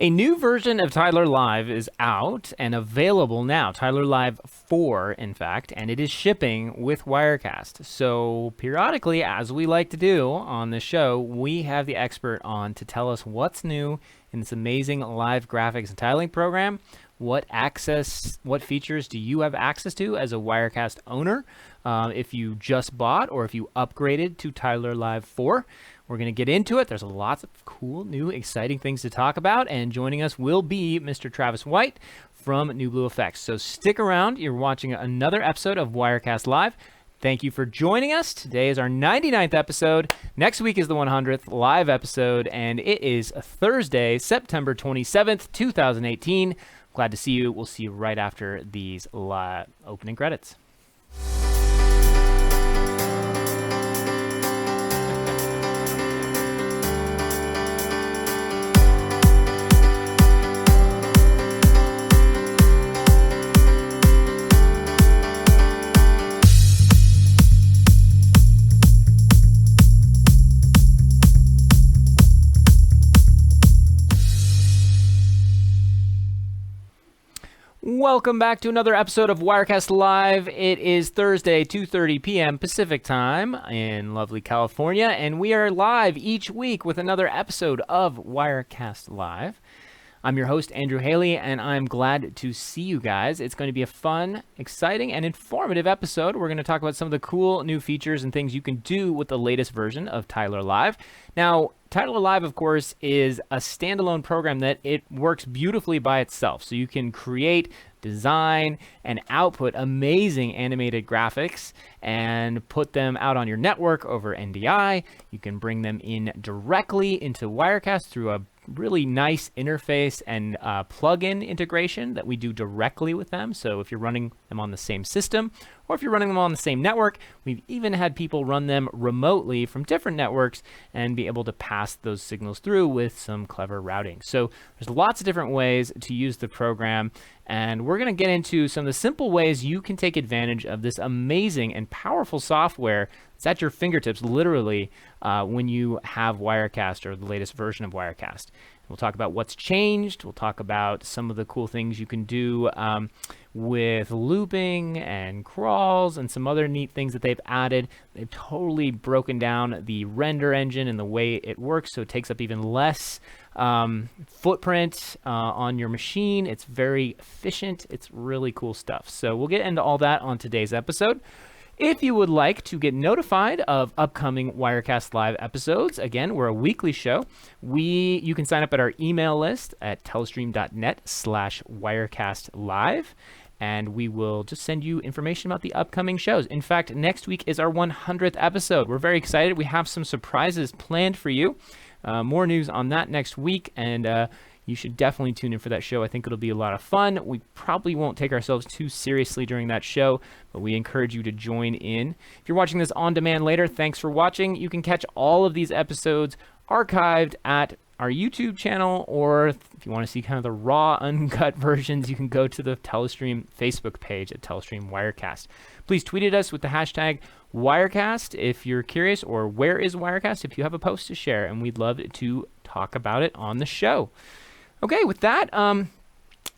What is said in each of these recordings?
A new version of Tyler Live is out and available now. Tyler Live 4, in fact, and it is shipping with Wirecast. So periodically, as we like to do on this show, we have the expert on to tell us what's new in this amazing live graphics and tiling program. What features do you have access to as a Wirecast owner? If you just bought or if you upgraded to Tyler Live 4. We're going to get into it. There's lots of cool, new, exciting things to talk about. And joining us will be Mr. Travis White from New Blue Effects. So stick around. You're watching another episode of Wirecast Live. Thank you for joining us. Today is our 99th episode. Next week is the 100th live episode. And it is Thursday, September 27th, 2018. Glad to see you. We'll see you right after these opening credits. Welcome back to another episode of Wirecast Live. It is Thursday, 2:30 p.m. Pacific Time in lovely California, and we are live each week with another episode of Wirecast Live. I'm your host, Andrew Haley, and I'm glad to see you guys. It's going to be a fun, exciting, and informative episode. We're going to talk about some of the cool new features and things you can do with the latest version of Tyler Live. Now, Tyler Live, of course, is a standalone program that it works beautifully by itself. So you can create, design, and output amazing animated graphics and put them out on your network over NDI. You can bring them in directly into Wirecast through a really nice interface and plugin integration that we do directly with them. So if you're running them on the same system or if you're running them on the same network, we've even had people run them remotely from different networks and be able to pass those signals through with some clever routing. So there's lots of different ways to use the program, and we're going to get into some of the simple ways you can take advantage of this amazing and powerful software. It's at your fingertips, literally, when you have Wirecast or the latest version of Wirecast. We'll talk about what's changed. We'll talk about some of the cool things you can do with looping and crawls and some other neat things that they've added. They've totally broken down the render engine and the way it works, so it takes up even less footprint on your machine. It's very efficient. It's really cool stuff. So we'll get into all that on today's episode. If you would like to get notified of upcoming Wirecast Live episodes, again, we're a weekly show. You can sign up at our email list at telestream.net/wirecastlive, and we will just send you information about the upcoming shows. In fact, next week is our 100th episode. We're very excited. We have some surprises planned for you. More news on that next week, and you should definitely tune in for that show. I think it'll be a lot of fun. We probably won't take ourselves too seriously during that show, but we encourage you to join in. If you're watching this on demand later, thanks for watching. You can catch all of these episodes archived at our YouTube channel, or if you want to see kind of the raw, uncut versions, you can go to the Telestream Facebook page at Telestream Wirecast. Please tweet at us with the hashtag Wirecast if you're curious, or where is Wirecast if you have a post to share, and we'd love to talk about it on the show. Okay, with that, I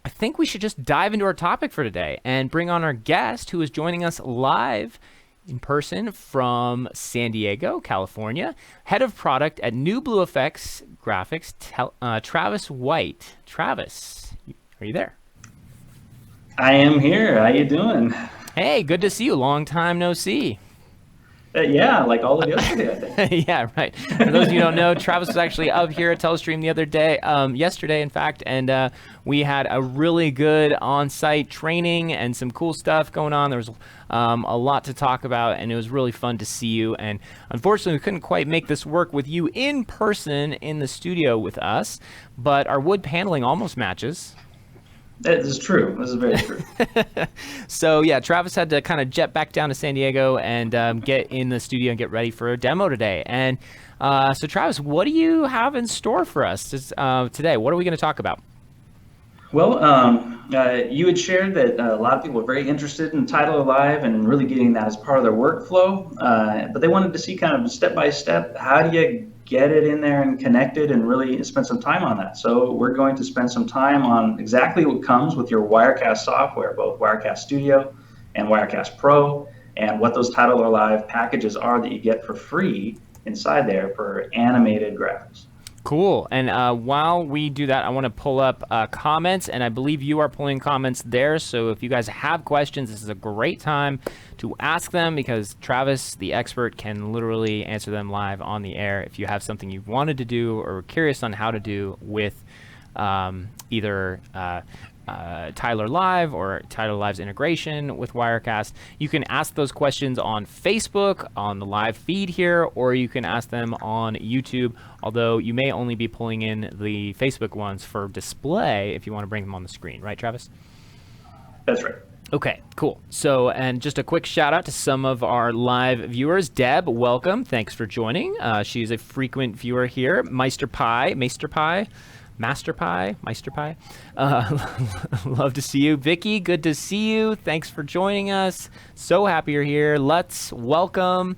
think we should just dive into our topic for today and bring on our guest who is joining us live in person from San Diego, California, head of product at New Blue Effects Graphics, Travis White. Travis, are you there? I am here. How you doing? Hey, good to see you. Long time no see. Yeah, like all of yesterday, I think. Yeah, right. For those of you who don't know, Travis was actually up here at Telestream the other day, yesterday, in fact, and we had a really good on-site training and some cool stuff going on. There was a lot to talk about, and it was really fun to see you. And unfortunately, we couldn't quite make this work with you in person in the studio with us, but our wood paneling almost matches. That is true. This is very true. So yeah, Travis had to kind of jet back down to San Diego and get in the studio and get ready for a demo today. And so Travis, what do you have in store for us today? What are we going to talk about? Well, you had shared that a lot of people are very interested in Tyler Live and really getting that as part of their workflow, but they wanted to see kind of step by step, how do you get it in there and connected and really spend some time on that. So we're going to spend some time on exactly what comes with your Wirecast software, both Wirecast Studio and Wirecast Pro, and what those Title or Live packages are that you get for free inside there for animated graphics. Cool. And while we do that, I want to pull up comments, and I believe you are pulling comments there. So if you guys have questions, this is a great time to ask them, because Travis, the expert, can literally answer them live on the air. If you have something you've wanted to do or are curious on how to do with either Tyler Live or Tyler Live's integration with Wirecast, you can ask those questions on Facebook, on the live feed here, or you can ask them on YouTube, although you may only be pulling in the Facebook ones for display if you want to bring them on the screen. Right, Travis? That's right. Okay, cool. So, and just a quick shout out to some of our live viewers. Deb, welcome. Thanks for joining. She's a frequent viewer here. Meister Pie. Love to see you. Vicky, good to see you. Thanks for joining us. So happy you're here. Let's welcome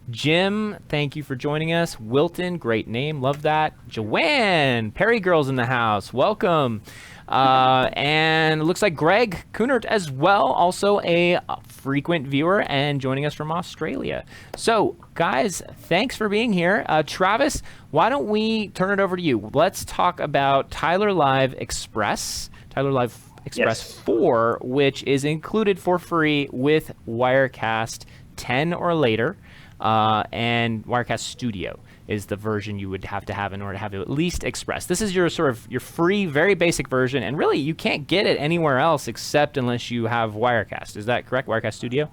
Jim. Thank you for joining us. Wilton, great name. Love that. Joanne, Perry Girls in the house. Welcome. And it looks like Greg Kunert as well, also a frequent viewer and joining us from Australia. So, guys, thanks for being here. Travis, why don't we turn it over to you? Let's talk about Tyler Live Express, Tyler Live Express 4, which is included for free with Wirecast 10 or later, and Wirecast Studio is the version you would have to have in order to have at least Express. This is your sort of your free, very basic version, and really you can't get it anywhere else except unless you have Wirecast. Is that correct? Wirecast Studio?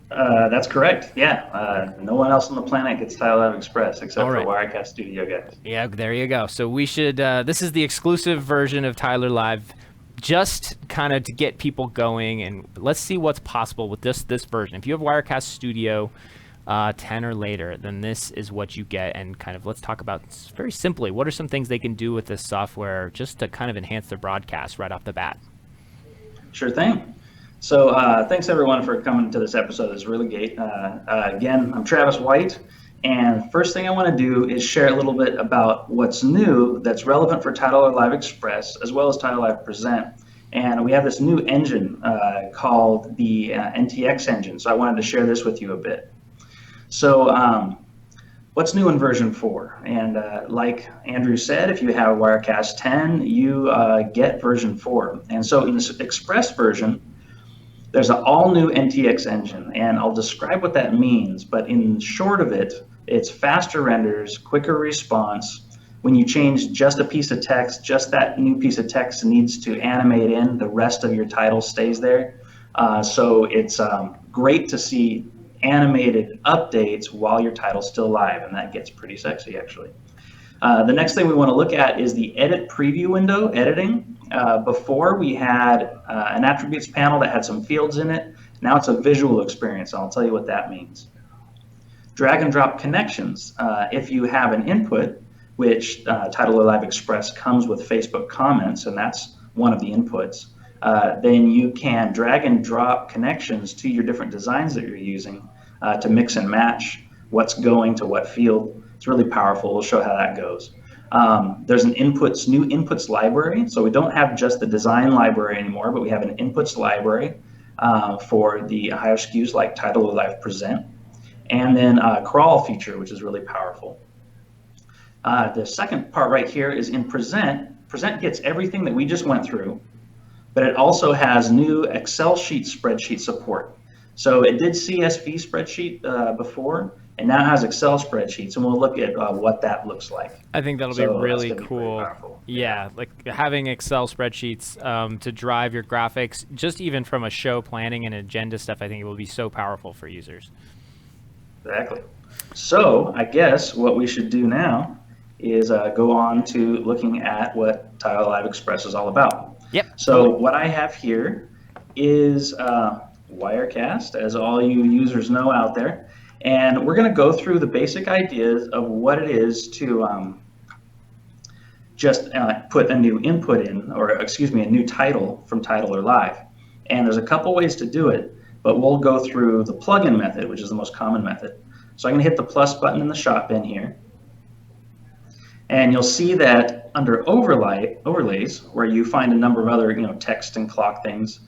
That's correct. Yeah. No one else on the planet gets Tyler Live Express except for Wirecast Studio guys. Yeah, there you go. So we should, this is the exclusive version of Tyler Live, just kind of to get people going, and let's see what's possible with this version. If you have Wirecast Studio 10 or later, then this is what you get. And kind of let's talk about very simply, what are some things they can do with this software just to kind of enhance their broadcast right off the bat? Sure thing. So thanks everyone for coming to this episode. It's really great. Again, I'm Travis White, and first thing I want to do is share a little bit about what's new that's relevant for Tyler Live Express as well as Tyler Live Present. And we have this new engine called the NTX engine. So I wanted to share this with you a bit. So what's new in version 4? And like Andrew said, if you have Wirecast 10, you get version 4. And so in this Express version, there's an all-new NTX engine, and I'll describe what that means. But in short of it, it's faster renders, quicker response. When you change just a piece of text, just that new piece of text needs to animate in. The rest of your title stays there. So it's great to see animated updates while your title's still live, and that gets pretty sexy actually. The next thing we want to look at is the edit preview window editing. Before we had an attributes panel that had some fields in it. Now it's a visual experience, and I'll tell you what that means. Drag and drop connections. If you have an input, which Tyler Live Express comes with Facebook comments, and that's one of the inputs, then you can drag and drop connections to your different designs that you're using to mix and match what's going to what field. It's really powerful. We'll show how that goes. There's an new inputs library. So we don't have just the design library anymore, but we have an inputs library for the higher SKUs like Tyler Live Present. And then a crawl feature, which is really powerful. The second part right here is in Present. Present gets everything that we just went through, but it also has new Excel sheet spreadsheet support. So it did CSV spreadsheet before, and now has Excel spreadsheets, and we'll look at what that looks like. I think that'll be really cool. Yeah, like having Excel spreadsheets to drive your graphics, just even from a show planning and agenda stuff, I think it will be so powerful for users. Exactly. So I guess what we should do now is go on to looking at what Tyler Live Express is all about. Yep. So what I have here is Wirecast, as all you users know out there. And we're going to go through the basic ideas of what it is to just put a new input in, or excuse me, a new title from Tyler Live. And there's a couple ways to do it, but we'll go through the plugin method, which is the most common method. So I'm going to hit the plus button in the shop bin here. And you'll see that under overlays, where you find a number of other text and clock things,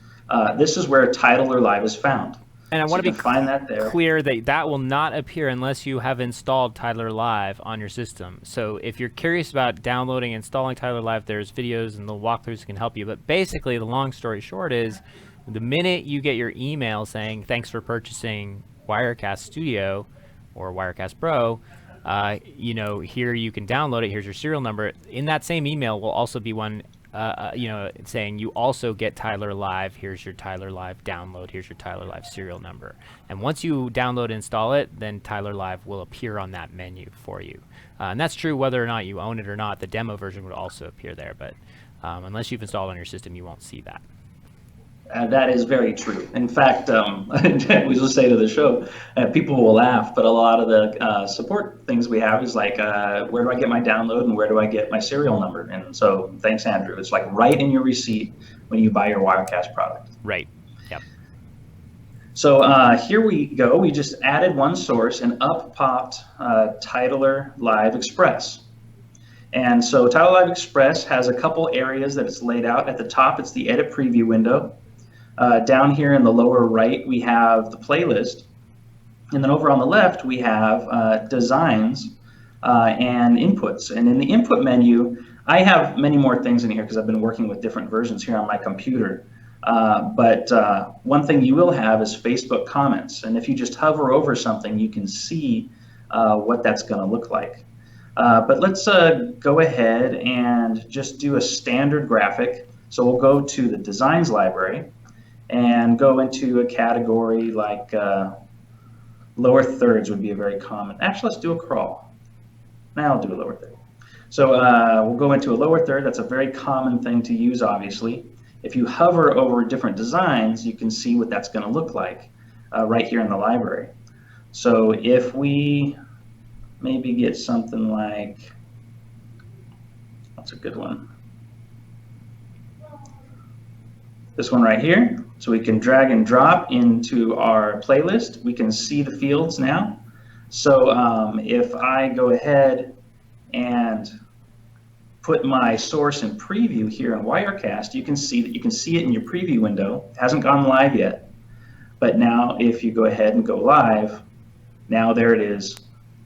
this is where title or live is found. And I So want you to be can find that there. clear that that will not appear unless you have installed Tidler Live on your system. So if you're curious about downloading and installing Tidler Live, there's videos and the walkthroughs can help you. But basically, the long story short is, the minute you get your email saying, thanks for purchasing Wirecast Studio or Wirecast Pro, here you can download it. Here's your serial number. In that same email will also be one saying you also get Tidler Live. Here's your Tidler Live download. Here's your Tidler Live serial number. And once you download and install it, then Tidler Live will appear on that menu for you. And that's true whether or not you own it or not. The demo version would also appear there, but unless you've installed it on your system, you won't see that. That is very true. In fact, we just say to the show, people will laugh, but a lot of the support things we have is like, where do I get my download and where do I get my serial number? And so, thanks, Andrew. It's like right in your receipt when you buy your Wirecast product. Right. Yep. So here we go. We just added one source and up popped Tidler Live Express. And so Tidler Live Express has a couple areas that it's laid out. At the top, it's the edit preview window. Down here in the lower right, we have the playlist. And then over on the left, we have designs and inputs. And in the input menu, I have many more things in here because I've been working with different versions here on my computer. But one thing you will have is Facebook comments. And if you just hover over something, you can see what that's going to look like. But let's go ahead and just do a standard graphic. So we'll go to the Designs library and go into a category like lower thirds would be a very common. Actually, let's do a crawl. Now I'll do a lower third. So we'll go into a lower third. That's a very common thing to use, obviously. If you hover over different designs, you can see what that's going to look like right here in the library. So if we maybe get something like, that's a good one. This one right here. So we can drag and drop into our playlist. We can see the fields now. So if I go ahead and put my source in preview here in Wirecast, you can see that you can see it in your preview window. It hasn't gone live yet. But now if you go ahead and go live, now there it is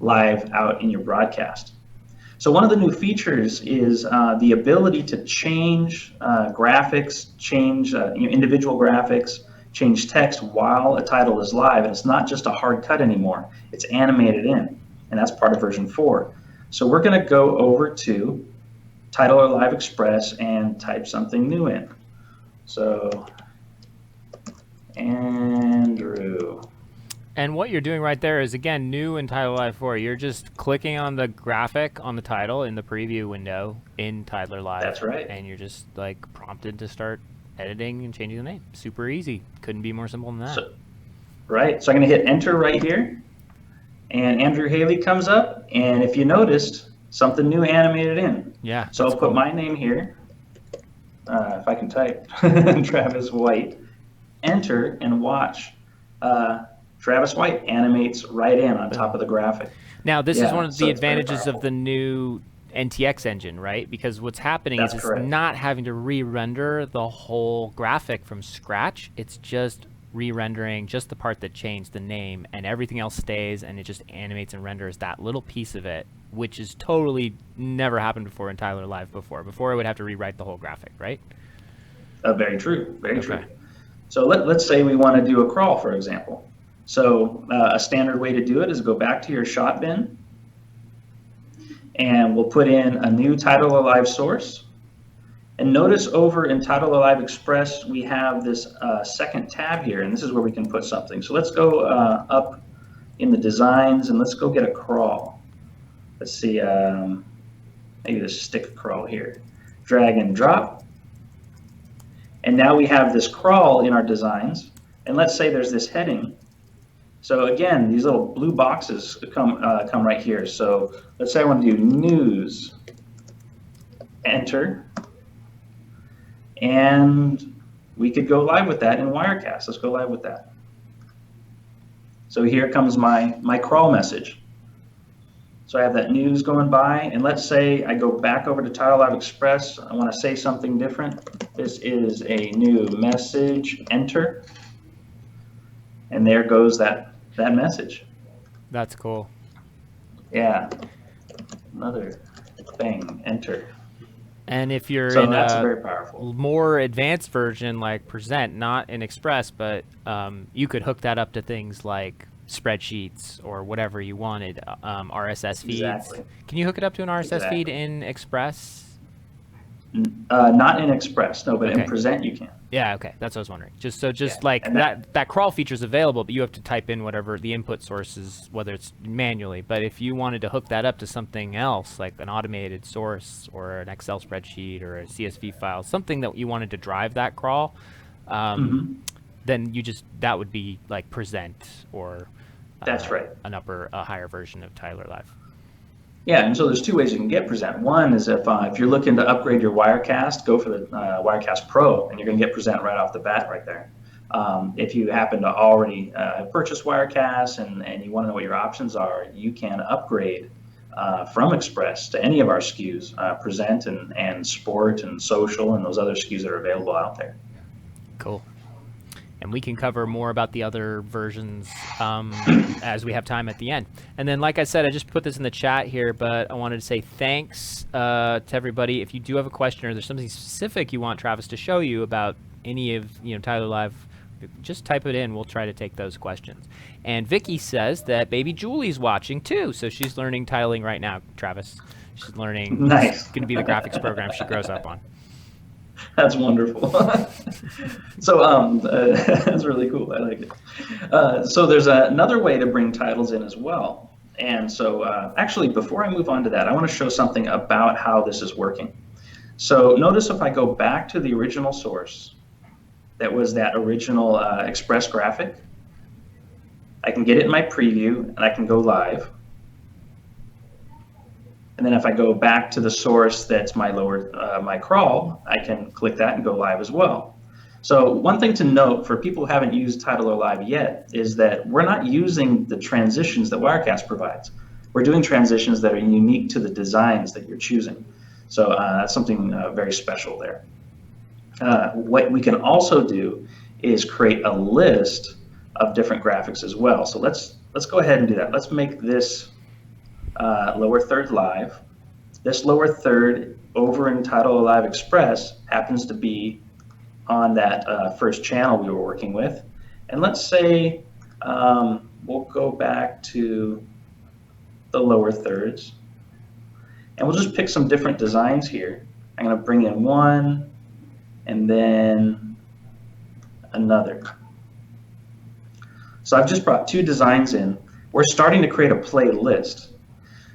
live out in your broadcast. So one of the new features is the ability to change graphics, change individual graphics, change text while a title is live. And it's not just a hard cut anymore. It's animated in, and that's part of version 4. So we're going to go over to Tidler Live Express and type something new in. So Andrew. And what you're doing right there is, again, new in Tidler Live 4. You're just clicking on the graphic on the title in the preview window in Tidler Live. That's right. And you're just like prompted to start editing and changing the name. Super easy. Couldn't be more simple than that. So, right. So I'm going to hit enter right here. And Andrew Haley comes up. And if you noticed, something new animated in. Yeah. So I'll put my name here. If I can type, Travis White. Enter and watch. Travis White animates right in on top of the graphic. Now, this is one of so the it's very advantages of the new NTX engine, right? Because what's happening is it's not having to re-render the whole graphic from scratch. It's just re-rendering just the part that changed the name, and everything else stays, and it just animates and renders that little piece of it, which is totally never happened before in Tidler Live before. Before, it would have to rewrite the whole graphic, right? Very true. Very true. So let's say we want to do a crawl, for example. So a standard way to do it is go back to your shot bin, and we'll put in a new Tidler Live source. And notice over in Tidler Live Express, we have this second tab here, and this is where we can put something. So let's go up in the designs, and let's go get a crawl. Let's see, maybe this stick crawl here. Drag and drop. And now we have this crawl in our designs. And let's say there's this heading. So again, these little blue boxes come right here. So let's say I want to do news. Enter. And we could go live with that in Wirecast. Let's go live with that. So here comes my crawl message. So I have that news going by, and let's say I go back over to Title Live Express. I want to say something different. This is a new message, enter, and there goes that message. That's cool. Yeah, another thing, enter. And if you're So in that's a very powerful. more advanced version like Present, not in Express, but you could hook that up to things like spreadsheets or whatever you wanted, RSS feeds. Exactly. Can you hook it up to an RSS feed Exactly. in Express? Not in Express, no, but Okay. in Present you can. Yeah, okay, that's what I was wondering. Just Yeah, like and that crawl feature is available, but you have to type in whatever the input source is, whether it's manually. But if you wanted to hook that up to something else, like an automated source or an Excel spreadsheet or a CSV file, something that you wanted to drive that crawl, then that would be like Present or That's right. a higher version of Tyler Live. Yeah, and so there's two ways you can get Present. One is if you're looking to upgrade your Wirecast, go for the Wirecast Pro, and you're going to get Present right off the bat right there. If you happen to already purchase Wirecast and you want to know what your options are, you can upgrade from Express to any of our SKUs, Present and Sport and Social and those other SKUs that are available out there. Cool. And we can cover more about the other versions as we have time at the end. And then, like I said, I just put this in the chat here, but I wanted to say thanks to everybody. If you do have a question or there's something specific you want Travis to show you about any of Tyler Live, just type it in. We'll try to take those questions. And Vicky says that baby Julie's watching too, so she's learning tiling right now, Travis. She's learning. Nice. It's going to be the graphics program she grows up on. That's wonderful. So that's really cool. I like it. So there's another way to bring titles in as well. And so actually, before I move on to that, I want to show something about how this is working. So notice if I go back to the original source, that was that original Express graphic, I can get it in my preview and I can go live. And then if I go back to the source that's my my crawl, I can click that and go live as well. So one thing to note for people who haven't used Titler Live yet is that we're not using the transitions that Wirecast provides. We're doing transitions that are unique to the designs that you're choosing. So that's something very special there. What we can also do is create a list of different graphics as well. So let's go ahead and do that. Let's make this lower third live. This lower third over in Title Live Express happens to be on that first channel we were working with. And let's say we'll go back to the lower thirds. And we'll just pick some different designs here. I'm going to bring in one and then another. So I've just brought two designs in. We're starting to create a playlist.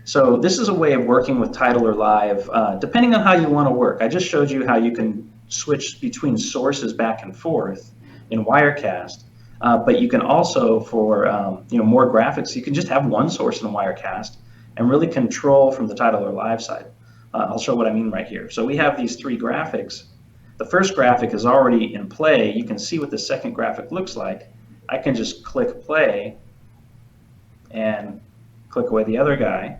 So this is a way of working with Titler Live, depending on how you want to work. I just showed you how you can switch between sources back and forth in Wirecast, but you can also, for more graphics, you can just have one source in Wirecast and really control from the Titler Live side. I'll show what I mean right here. So we have these three graphics. The first graphic is already in play. You can see what the second graphic looks like. I can just click play and click away the other guy.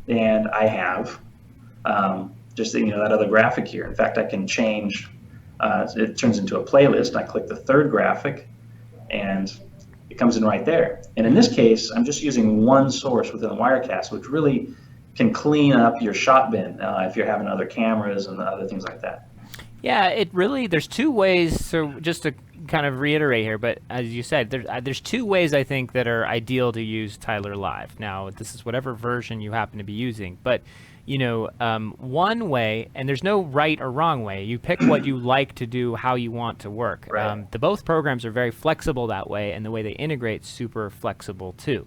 And I have just that other graphic here. In fact, I can change. It turns into a playlist. I click the third graphic, and it comes in right there. And in this case, I'm just using one source within the Wirecast, which really can clean up your shot bin if you're having other cameras and other things like that. Yeah, there's two ways. So just to kind of reiterate here, but as you said, there's two ways I think that are ideal to use Titler Live. Now, this is whatever version you happen to be using, but one way, and there's no right or wrong way. You pick what you like to do, how you want to work. Right. Both programs are very flexible that way, and the way they integrate super flexible too.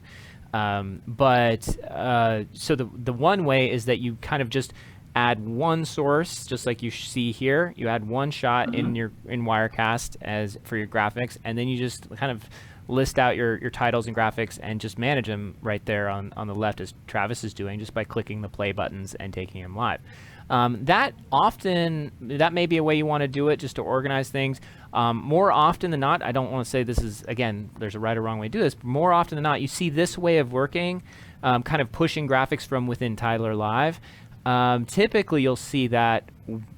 So the one way is that you kind of just add one source, just like you see here. You add one shot in Wirecast as for your graphics, and then you just kind of list out your titles and graphics and just manage them right there on the left, as Travis is doing, just by clicking the play buttons and taking them live. That may be a way you want to do it, just to organize things. More often than not, I don't want to say this is, again, there's a right or wrong way to do this, but more often than not, you see this way of working, kind of pushing graphics from within Titler Live. Typically, you'll see that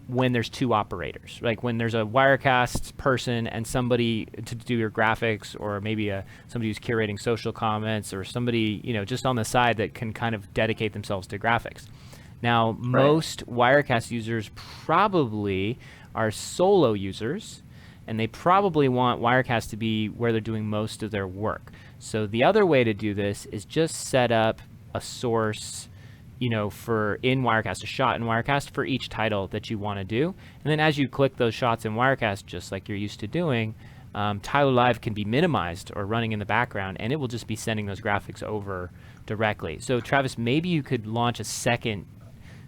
when there's two operators, like when there's a Wirecast person and somebody to do your graphics, or maybe somebody who's curating social comments, or somebody, just on the side that can kind of dedicate themselves to graphics. Now, most Wirecast users probably are solo users, and they probably want Wirecast to be where they're doing most of their work. So the other way to do this is just set up a source, for in Wirecast, a shot in Wirecast for each title that you want to do. And then as you click those shots in Wirecast, just like you're used to doing, Titler Live can be minimized or running in the background, and it will just be sending those graphics over directly. So Travis, maybe you could launch a second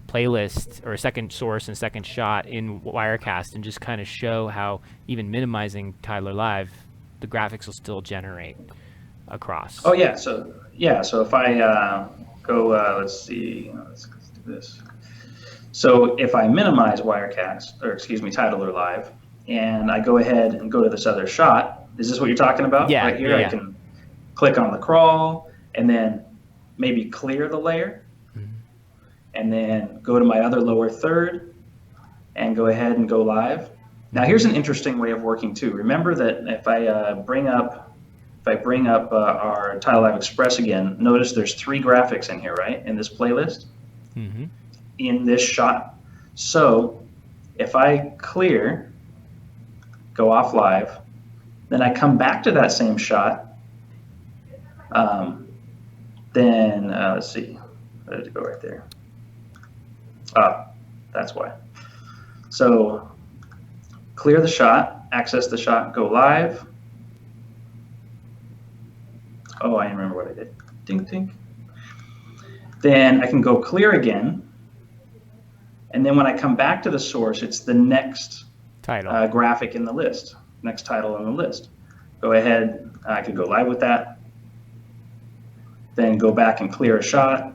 playlist or a second source and second shot in Wirecast and just kind of show how even minimizing Titler Live, the graphics will still generate across. Oh yeah, so if I go, let's see, let's do this. So if I minimize Titler Live, and I go ahead and go to this other shot, is this what you're talking about? Yeah, right here, yeah. I can click on the crawl and then maybe clear the layer, and then go to my other lower third and go ahead and go live. Now here's an interesting way of working too. Remember that if I bring up our Titler Live Express again, notice there's 3 graphics in here, right? In this playlist, in this shot. So if I clear, go off live, then I come back to that same shot, then let's see, where did it go right there? That's why. So clear the shot, access the shot, go live. Oh, I remember what I did. Ding, ding. Then I can go clear again. And then when I come back to the source, it's the next title graphic in the list, next title in the list. Go ahead, I could go live with that. Then go back and clear a shot.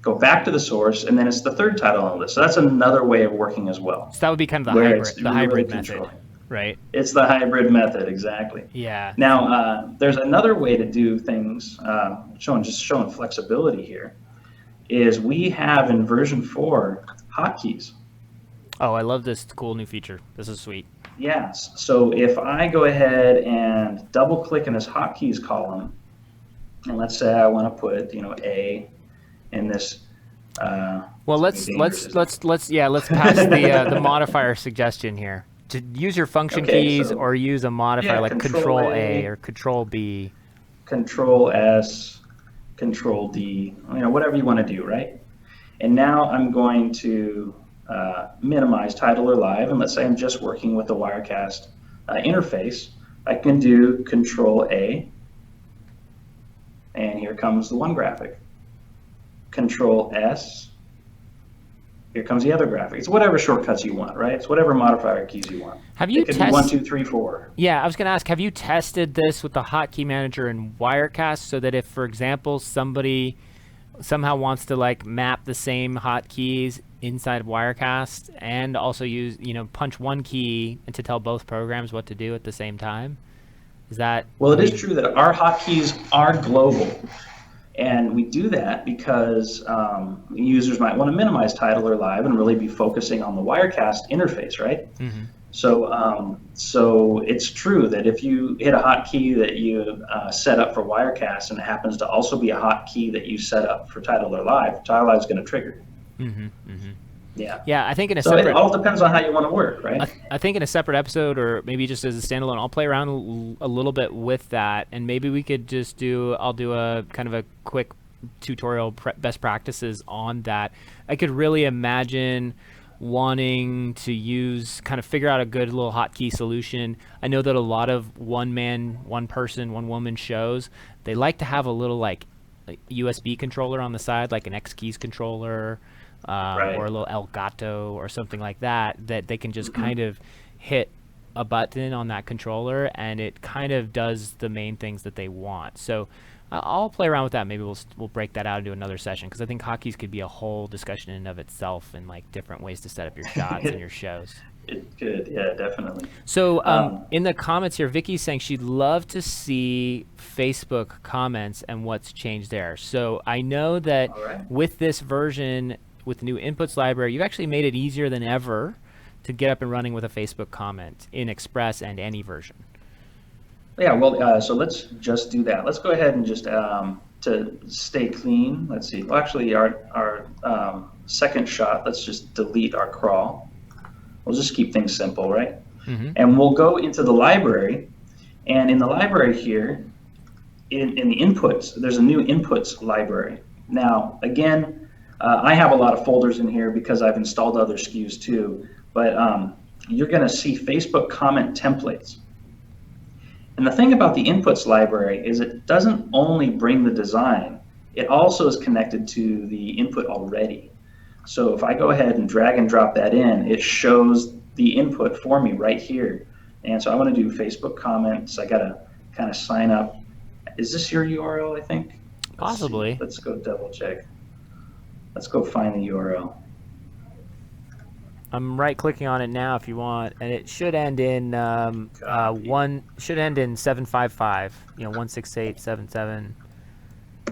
Go back to the source, and then it's the third title on the list. So that's another way of working as well. So that would be kind of the hybrid method, right? It's the hybrid method, exactly. Yeah. Now, there's another way to do things, showing flexibility here, is we have in version 4 hotkeys. Oh, I love this cool new feature. This is sweet. Yes. So if I go ahead and double click in this hotkeys column, and let's say I want to put, A in this. Well, let's pass the modifier suggestion here. To use your function keys or use a modifier like Control A or Control B. Control S, Control D, whatever you want to do, right? And now I'm going to minimize Titler Live, and let's say I'm just working with the Wirecast interface. I can do Control A, and here comes the one graphic. Control S, here comes the other graphic. It's whatever shortcuts you want, right? It's whatever modifier keys you want. Have you it could be 1, 2, 3, 4. Yeah, I was going to ask, have you tested this with the hotkey manager in Wirecast so that if, for example, somebody somehow wants to map the same hotkeys inside of Wirecast and also use, punch one key and to tell both programs what to do at the same time? Is that... Well, it is true that our hotkeys are global. And we do that because users might want to minimize Titler Live and really be focusing on the Wirecast interface, right? So it's true that if you hit a hotkey that you set up for Wirecast and it happens to also be a hotkey that you set up for Titler Live is going to trigger. Yeah. I think it all depends on how you want to work, right? I think in a separate episode or maybe just as a standalone, I'll play around a little bit with that, and maybe we could just I'll do a kind of a quick tutorial best practices on that. I could really imagine wanting to figure out a good little hotkey solution. I know that a lot of one person, one woman shows, they like to have a little USB controller on the side, like an X keys controller. Or a little Elgato or something like that they can just kind of hit a button on that controller, and it kind of does the main things that they want. So I'll play around with that. Maybe we'll break that out into another session, because I think hotkeys could be a whole discussion in and of itself, and like different ways to set up your shots and your shows. It could, yeah, definitely. So in the comments here, Vicky's saying she'd love to see Facebook comments and what's changed there. So I know that with this version, with the new inputs library, you've actually made it easier than ever to get up and running with a Facebook comment in Express and any version. Yeah, well, so let's just do that. Let's go ahead and just, to stay clean, let's see. Well, actually, our second shot, let's just delete our crawl. We'll just keep things simple, right? Mm-hmm. And we'll go into the library. And in the library here, in the inputs, there's a new inputs library. Now, again, I have a lot of folders in here because I've installed other SKUs too. But you're going to see Facebook comment templates. And the thing about the inputs library is it doesn't only bring the design, it also is connected to the input already. So if I go ahead and drag and drop that in, it shows the input for me right here. And so I want to do Facebook comments. I got to kind of sign up. Is this your URL, I think? Possibly. Let's go double check. Let's go find the URL. I'm right clicking on it now if you want, and it should end in should end in 755. 16877.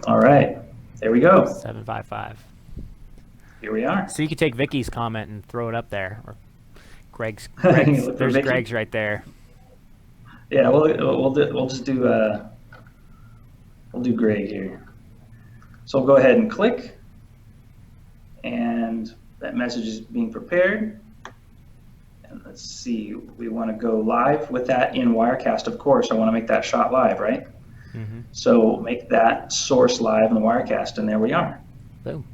All right, there we go. 755. Here we are. So you could take Vicky's comment and throw it up there, or Greg's there's Greg's right there. Yeah, we'll just do we'll do Greg here. So we'll go ahead and click, and that message is being prepared. And let's see, we want to go live with that in Wirecast, of course. I want to make that shot live, right? Mm-hmm. So make that source live in the Wirecast, and there we are. Boom.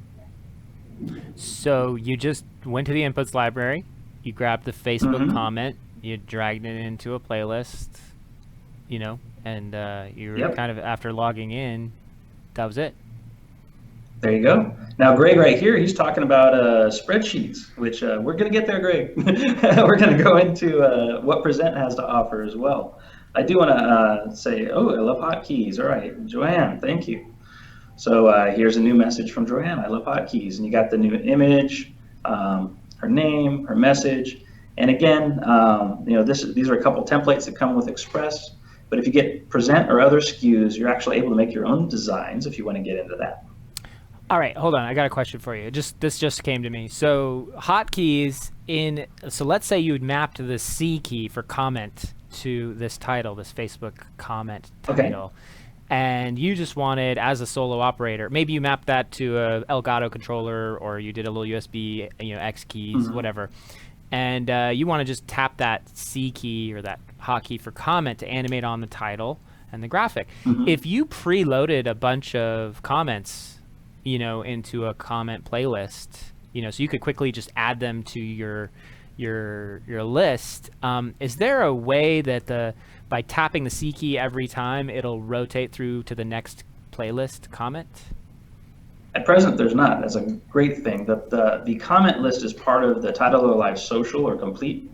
So you just went to the inputs library, you grabbed the Facebook comment, you dragged it into a playlist, and you were kind of, after logging in, that was it. There you go. Now, Greg right here, he's talking about spreadsheets, which we're going to get there, Greg. We're going to go into what Present has to offer as well. I do want to say, I love hotkeys. All right, Joanne, thank you. So here's a new message from Joanne. I love hotkeys. And you got the new image, her name, her message. And again, these are a couple templates that come with Express. But if you get Present or other SKUs, you're actually able to make your own designs if you want to get into that. All right, hold on. I got a question for you. This just came to me. So hotkeys so let's say you had mapped the C key for comment to this title, this Facebook comment title, and you just wanted, as a solo operator, maybe you mapped that to a Elgato controller, or you did a little USB, X keys, whatever, and you want to just tap that C key or that hotkey for comment to animate on the title and the graphic. If you preloaded a bunch of comments into a comment playlist, so you could quickly just add them to your list. Is there a way that by tapping the C key every time, it'll rotate through to the next playlist comment? At present, there's not. That's a great thing. The comment list is part of the Title Live Social or Complete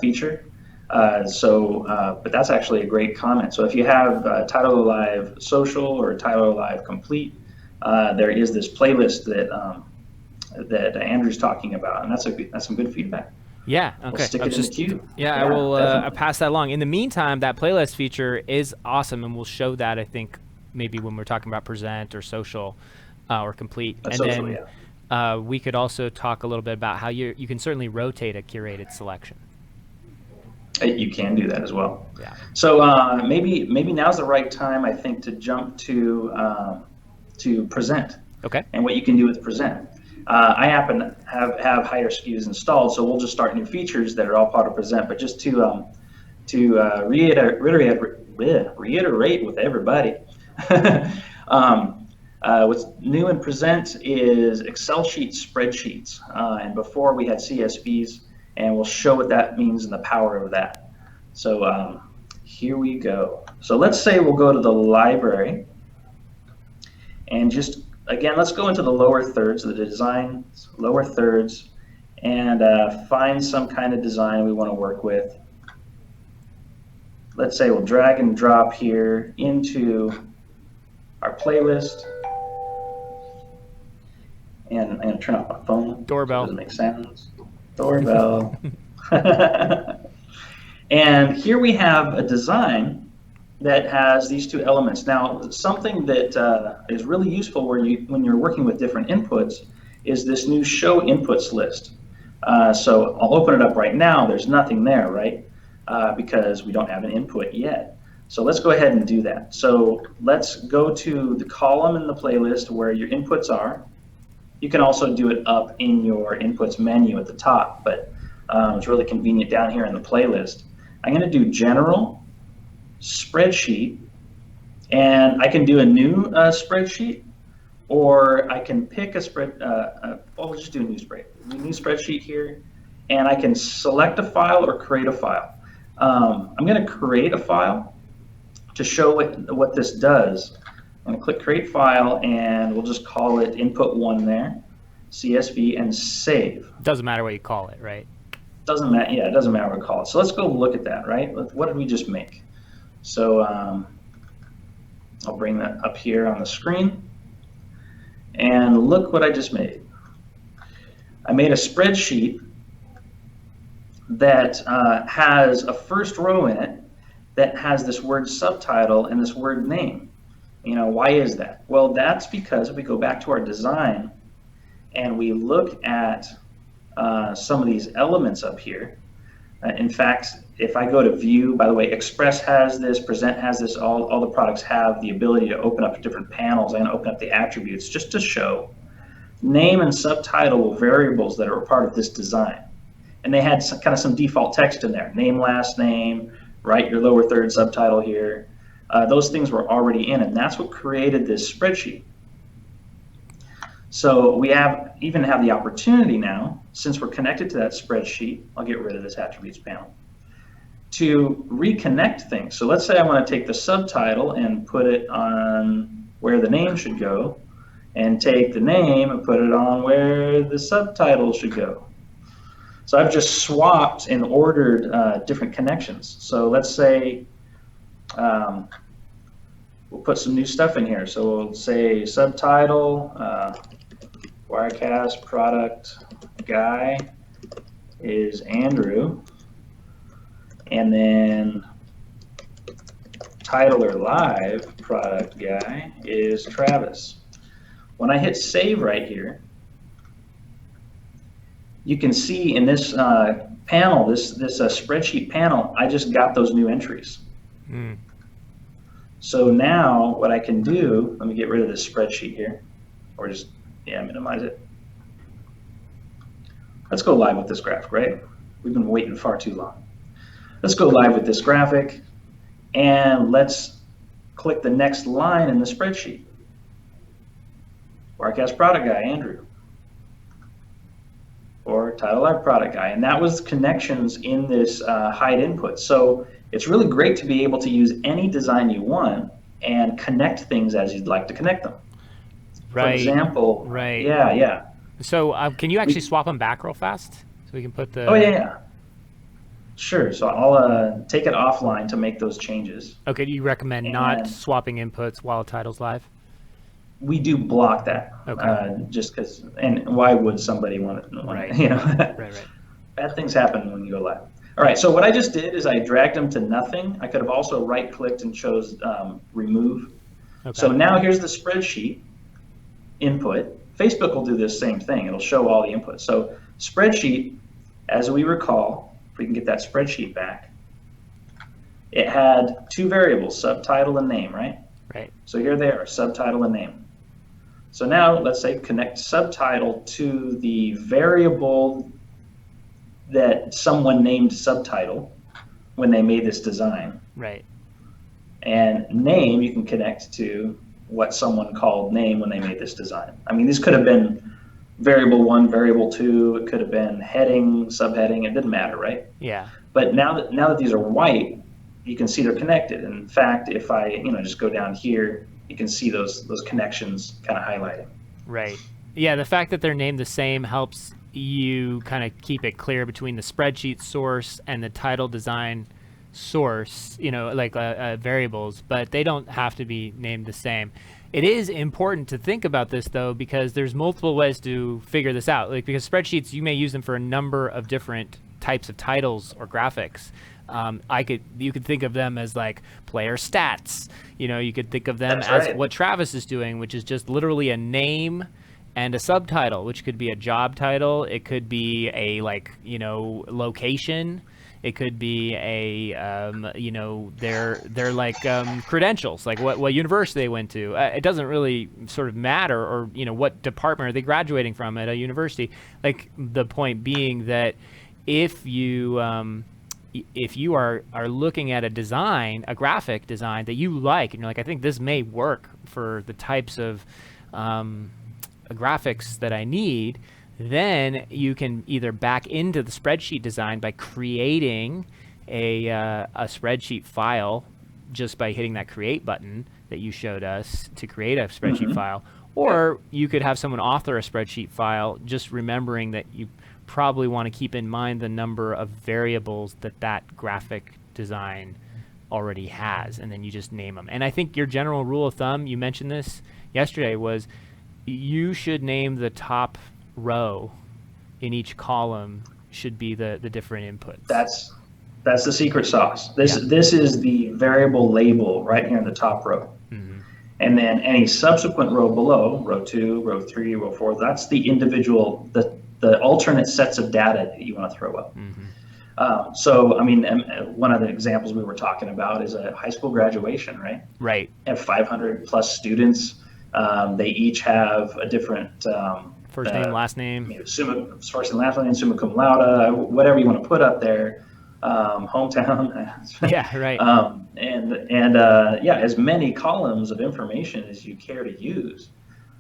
feature. But that's actually a great comment. So if you have Title Live Social or Title Live Complete, there is this playlist that Andrew's talking about, and that's some good feedback. Yeah. Okay. We'll stick it in the queue. Yeah, I will pass that along. In the meantime, that playlist feature is awesome, and we'll show that, I think, maybe when we're talking about Present or Social or Complete. And social, then we could also talk a little bit about how you can certainly rotate a curated selection. You can do that as well. Yeah. So maybe now's the right time, I think, to jump to Present. Okay. And what you can do with Present. I happen to have higher SKUs installed, so we'll just start new features that are all part of Present. But just to reiterate with everybody, what's new in Present is Excel sheets, spreadsheets, and before we had CSVs, and we'll show what that means and the power of that. So here we go. So let's say we'll go to the library, and just again, let's go into the lower thirds, the design lower thirds, and find some kind of design we want to work with. Let's say we'll drag and drop here into our playlist. And I'm going to turn off my phone. Doorbell. So it doesn't make sounds. Doorbell. And here we have a design that has these two elements. Now, something that is really useful when you're working with different inputs is this new show inputs list. So I'll open it up right now. There's nothing there, right? Because we don't have an input yet. So let's go ahead and do that. So let's go to the column in the playlist where your inputs are. You can also do it up in your inputs menu at the top, but it's really convenient down here in the playlist. I'm going to do general, spreadsheet, and I can do a new spreadsheet, or I can pick a we'll just do a new spreadsheet here, and I can select a file or create a file. I'm going to create a file to show what this does. I'm going to click create file, and we'll just call it input 1 there, CSV, and save. Doesn't matter what you call it, right? Doesn't matter. Yeah, it doesn't matter what we call it. So let's go look at that, right? What did we just make? So I'll bring that up here on the screen, and look what I just made. I made a spreadsheet that has a first row in it that has this word subtitle and this word name. You know, why is that? Well, that's because if we go back to our design and we look at some of these elements up here, in fact, if I go to view, by the way, Express has this, Present has this, all the products have the ability to open up different panels. I'm going to open up the attributes just to show. Name and subtitle were variables that are a part of this design. And they had some default text in there. Name, last name, write your lower third subtitle here. Those things were already in, and that's what created this spreadsheet. So we even have the opportunity now, since we're connected to that spreadsheet, I'll get rid of this attributes panel, to reconnect things. So let's say I want to take the subtitle and put it on where the name should go, and take the name and put it on where the subtitle should go. So I've just swapped and ordered different connections. So let's say we'll put some new stuff in here. So we'll say subtitle, Wirecast product guy is Andrew, and then title or live product guy is Travis. When I hit save right here, you can see in this panel, this spreadsheet panel, I just got those new entries. Mm. So now what I can do, let me get rid of this spreadsheet here, or just, minimize it. Let's go live with this graphic, right? We've been waiting far too long. Let's go live with this graphic, and let's click the next line in the spreadsheet. Wirecast product guy, Andrew. Or title live product guy, and that was connections in this hide input. So it's really great to be able to use any design you want and connect things as you'd like to connect them. Right. For example, right. Yeah. So can you actually swap them back real fast so we can put the? Oh yeah. Sure. So I'll take it offline to make those changes. Okay. Do you recommend not swapping inputs while title's live? We do block that. Okay. Just because, and why would somebody want to? Right. You know. Right. Bad things happen when you go live. All right, so what I just did is I dragged them to nothing. I could have also right-clicked and chose remove. Okay. So now here's the spreadsheet input. Facebook will do this same thing. It'll show all the inputs. So spreadsheet, as we recall, if we can get that spreadsheet back, it had two variables, subtitle and name, right? Right. So here they are, subtitle and name. So now let's say connect subtitle to the variable that someone named subtitle when they made this design. Right. And name you can connect to what someone called name when they made this design. I mean, these could have been variable 1, variable 2, it could have been heading, subheading, it didn't matter, right? Yeah. But now that these are white, you can see they're connected. In fact, if I just go down here, you can see those connections kind of highlighting. Right. Yeah, the fact that they're named the same helps you kind of keep it clear between the spreadsheet source and the title design source, like variables, but they don't have to be named the same. It is important to think about this, though, because there's multiple ways to figure this out. Like, because spreadsheets, you may use them for a number of different types of titles or graphics. You could think of them as like player stats. You could think of them as what Travis is doing, which is just literally a name and a subtitle, which could be a job title. It could be a location. It could be a their like credentials, like what university they went to. It doesn't really sort of matter, or what department are they graduating from at a university. Like, the point being that if you are looking at a design, a graphic design that you like, and you're like, I think this may work for the types of graphics that I need, then you can either back into the spreadsheet design by creating a spreadsheet file just by hitting that create button that you showed us to create a spreadsheet file, or you could have someone author a spreadsheet file, just remembering that you probably want to keep in mind the number of variables that graphic design already has, and then you just name them. And I think your general rule of thumb, you mentioned this yesterday, was you should name the top row in each column should be the different inputs. That's the secret sauce. This is the variable label right here in the top row. And then any subsequent row below, row 2, row 3, row 4, that's the individual, the alternate sets of data that you want to throw up. So, I mean, one of the examples we were talking about is a high school graduation, right? Right. Have 500 plus students. They each have a different first name, last name, first and last name, summa cum laude, whatever you want to put up there, hometown. Yeah, right. As many columns of information as you care to use.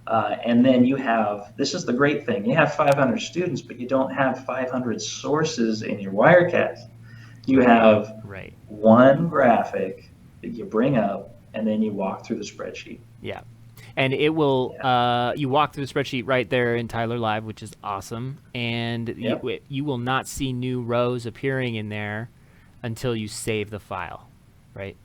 And then you have, this is the great thing, you have 500 students, but you don't have 500 sources in your Wirecast. You have one graphic that you bring up, and then you walk through the spreadsheet. Yeah. And it will, you walk through the spreadsheet right there in Tyler Live, which is awesome. And you will not see new rows appearing in there until you save the file, right?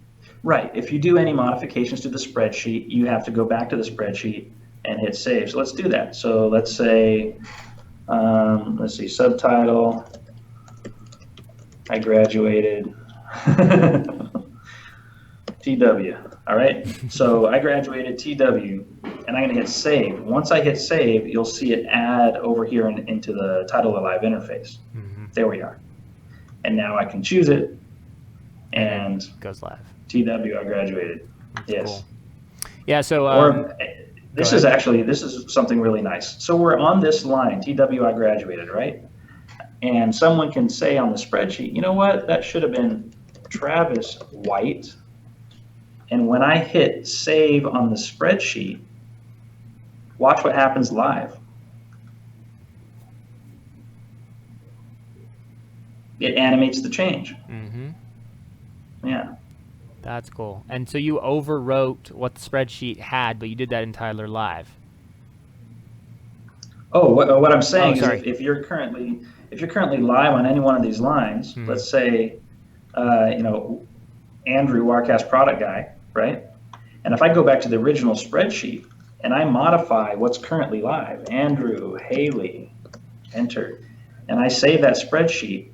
Right. If you do any modifications to the spreadsheet, you have to go back to the spreadsheet and hit save. So let's do that. So let's say, subtitle, I graduated, TW. All right, so I graduated TW, and I'm going to hit save. Once I hit save, you'll see it add over here into the Title Alive interface. There we are. And now I can choose it, and it goes live. TW, I graduated. That's yes. Cool. Yeah, so this is something really nice. So we're on this line, TW, I graduated, right? And someone can say on the spreadsheet, you know what, that should have been Travis White. And when I hit save on the spreadsheet, watch what happens live. It animates the change. Yeah. That's cool. And so you overwrote what the spreadsheet had, but you did that in Tyler Live. Oh, what I'm saying is if you're currently live on any one of these lines, let's say, Andrew, Wirecast product guy, right? And if I go back to the original spreadsheet and I modify what's currently live, Andrew, Haley, enter, and I save that spreadsheet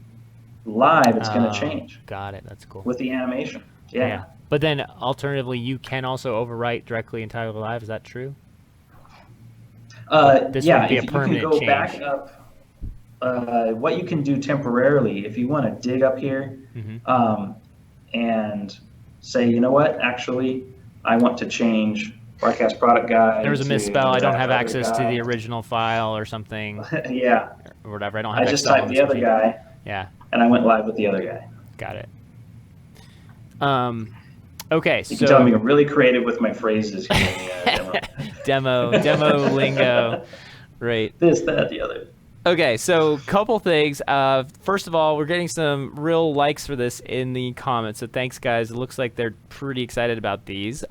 live, it's going to change. Got it. That's cool. With the animation. Yeah. But then alternatively, you can also overwrite directly in Tyler Live. Is that true? This would be a permanent you can go change. Back up. What you can do temporarily, if you want to dig up here and say, you know what, actually, I want to change Wirecast product guy. There was a misspell. I don't have access to the original file or something. Yeah. Or whatever. I don't have. I just typed the other guy. Yeah. And I went live with the other guy. Got it. Okay. You can tell me I'm really creative with my phrases here in the demo. demo lingo. Right. This, that, the other. Okay, so couple things. First of all, we're getting some real likes for this in the comments, so thanks, guys. It looks like they're pretty excited about these.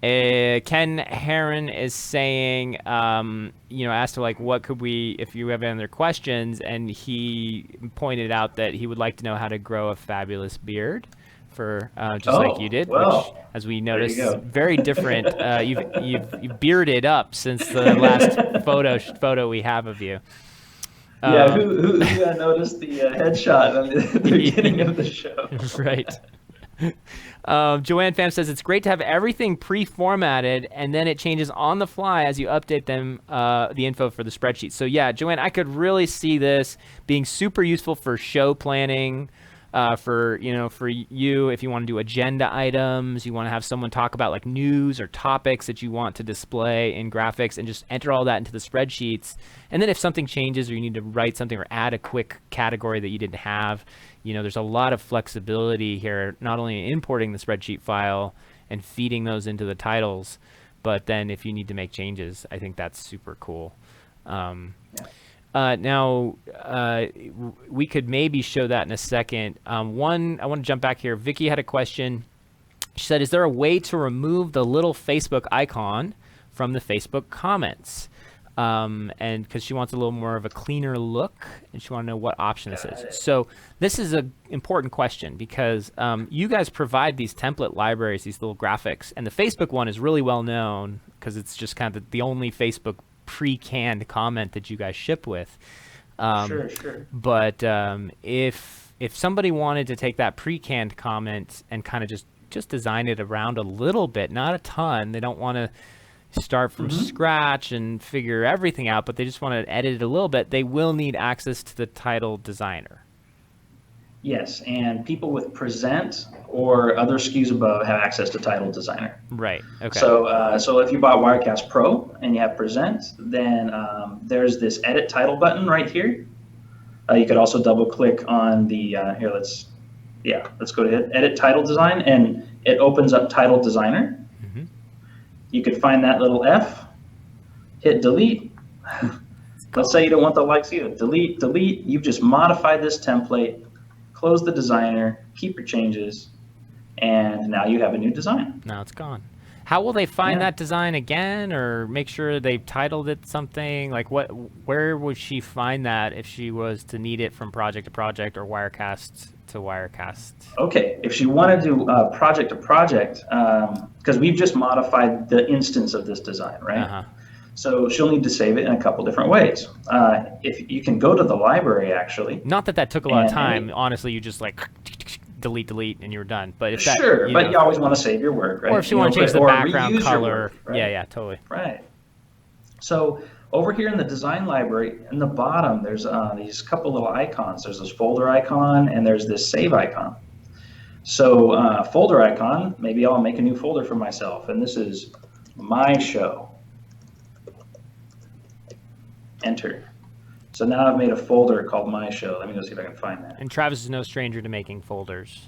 Ken Heron is saying, asked like, what could we, if you have any other questions, and he pointed out that he would like to know how to grow a fabulous beard for just like you did, well, which, as we noticed, you go. very different. You've bearded up since the last photo we have of you. Yeah, who noticed the headshot at the beginning of the show? Right. Joanne Pham says it's great to have everything pre-formatted and then it changes on the fly as you update them, the info for the spreadsheet. So yeah, Joanne, I could really see this being super useful for show planning, for you if you want to do agenda items, you want to have someone talk about like news or topics that you want to display in graphics, and just enter all that into the spreadsheets. And then if something changes or you need to write something or add a quick category that you didn't have, there's a lot of flexibility here, not only importing the spreadsheet file and feeding those into the titles, but then if you need to make changes, I think that's super cool. Now, we could maybe show that in a second. I want to jump back here. Vicky had a question. She said, is there a way to remove the little Facebook icon from the Facebook comments? And because she wants a little more of a cleaner look, and she wants to know what option this is. So this is an important question because you guys provide these template libraries, these little graphics, and the Facebook one is really well known because it's just kind of the only Facebook pre-canned comment that you guys ship with. Sure. But if somebody wanted to take that pre-canned comment and kind of just design it around a little bit, not a ton, they don't want to start from scratch and figure everything out, but they just want to edit it a little bit, they will need access to the title designer. Yes, and people with Present or other SKUs above have access to Title Designer. Right. Okay. So if you bought Wirecast Pro and you have Present, then there's this Edit Title button right here. You could also double click on the let's go to Edit Title Design, and it opens up Title Designer. You could find that little F, hit delete. Let's say you don't want the likes either. Delete. You've just modified this template, close the designer, keep your changes, and now you have a new design. Now it's gone. How will they find that design again, or make sure they've titled it something? Like where would she find that if she was to need it from project to project or Wirecast to Wirecast? Okay, if she wanted to do project to project, because we've just modified the instance of this design, right? So she'll need to save it in a couple different ways. If you can go to the library, actually. Not that took a lot of time. Honestly, you just like delete, and you're done. But if but you always want to save your work, right? Or if you want to change the background color, work, right? Yeah, totally. Right. So over here in the design library, in the bottom, there's these couple little icons. There's this folder icon, and there's this save icon. So folder icon, maybe I'll make a new folder for myself, and this is my show. Enter. So now I've made a folder called My Show. Let me go see if I can find that. And Travis is no stranger to making folders.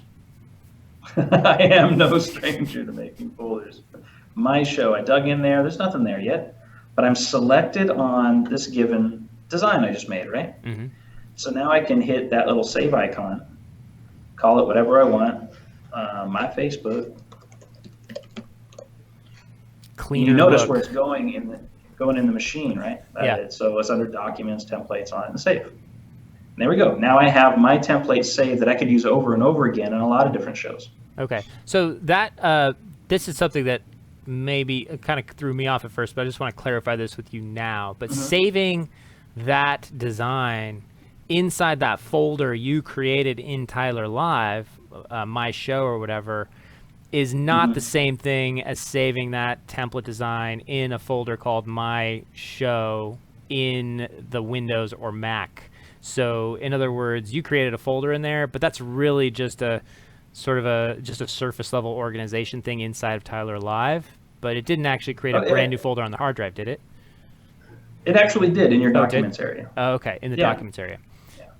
I am no stranger to making folders. My Show. I dug in there. There's nothing there yet, but I'm selected on this given design I just made, right? So now I can hit that little save icon, call it whatever I want, my Facebook. Cleaner you notice look. Where it's going in the machine, right? So it's under Documents, Templates, on it, and Save. And there we go. Now I have my template saved that I could use over and over again in a lot of different shows. Okay, so that this is something that maybe kind of threw me off at first, but I just want to clarify this with you now. But saving that design inside that folder you created in Tyler Live, My Show or whatever, is not the same thing as saving that template design in a folder called My Show in the Windows or Mac. So in other words, you created a folder in there, but that's really just a sort of a surface level organization thing inside of Tyler Live, but it didn't actually create a brand new folder on the hard drive, did it? It actually did in your documents area. Oh, okay, in the documents area.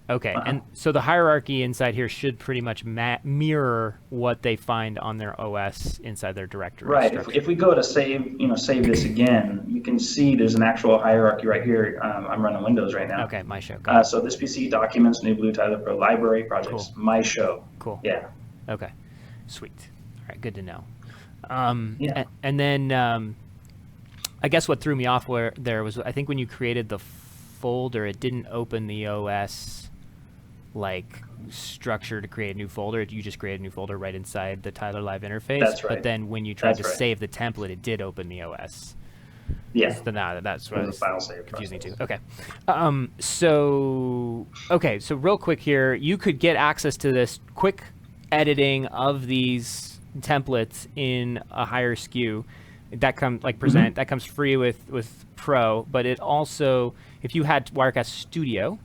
Okay, and so the hierarchy inside here should pretty much mirror what they find on their OS inside their directory. Right. If we go to save this again, you can see there's an actual hierarchy right here. I'm running Windows right now. Okay, My Show. So this PC, Documents, New Blue, Tyler Pro, Library, Projects, My Show. Cool. Yeah. Okay, sweet. All right, good to know. Yeah. And then I guess what threw me off there was I think when you created the folder, it didn't open the OS like structure to create a new folder. You just created a new folder right inside the Tyler Live interface. That's right. But then when you tried That's to right. save the template, it did open the OS. Yeah. So now that's It what was a file save confused me too. process. Okay. So real quick here, you could get access to this quick editing of these templates in a higher SKU. That comes like present. That comes free with Pro, but it also, if you had Wirecast Studio,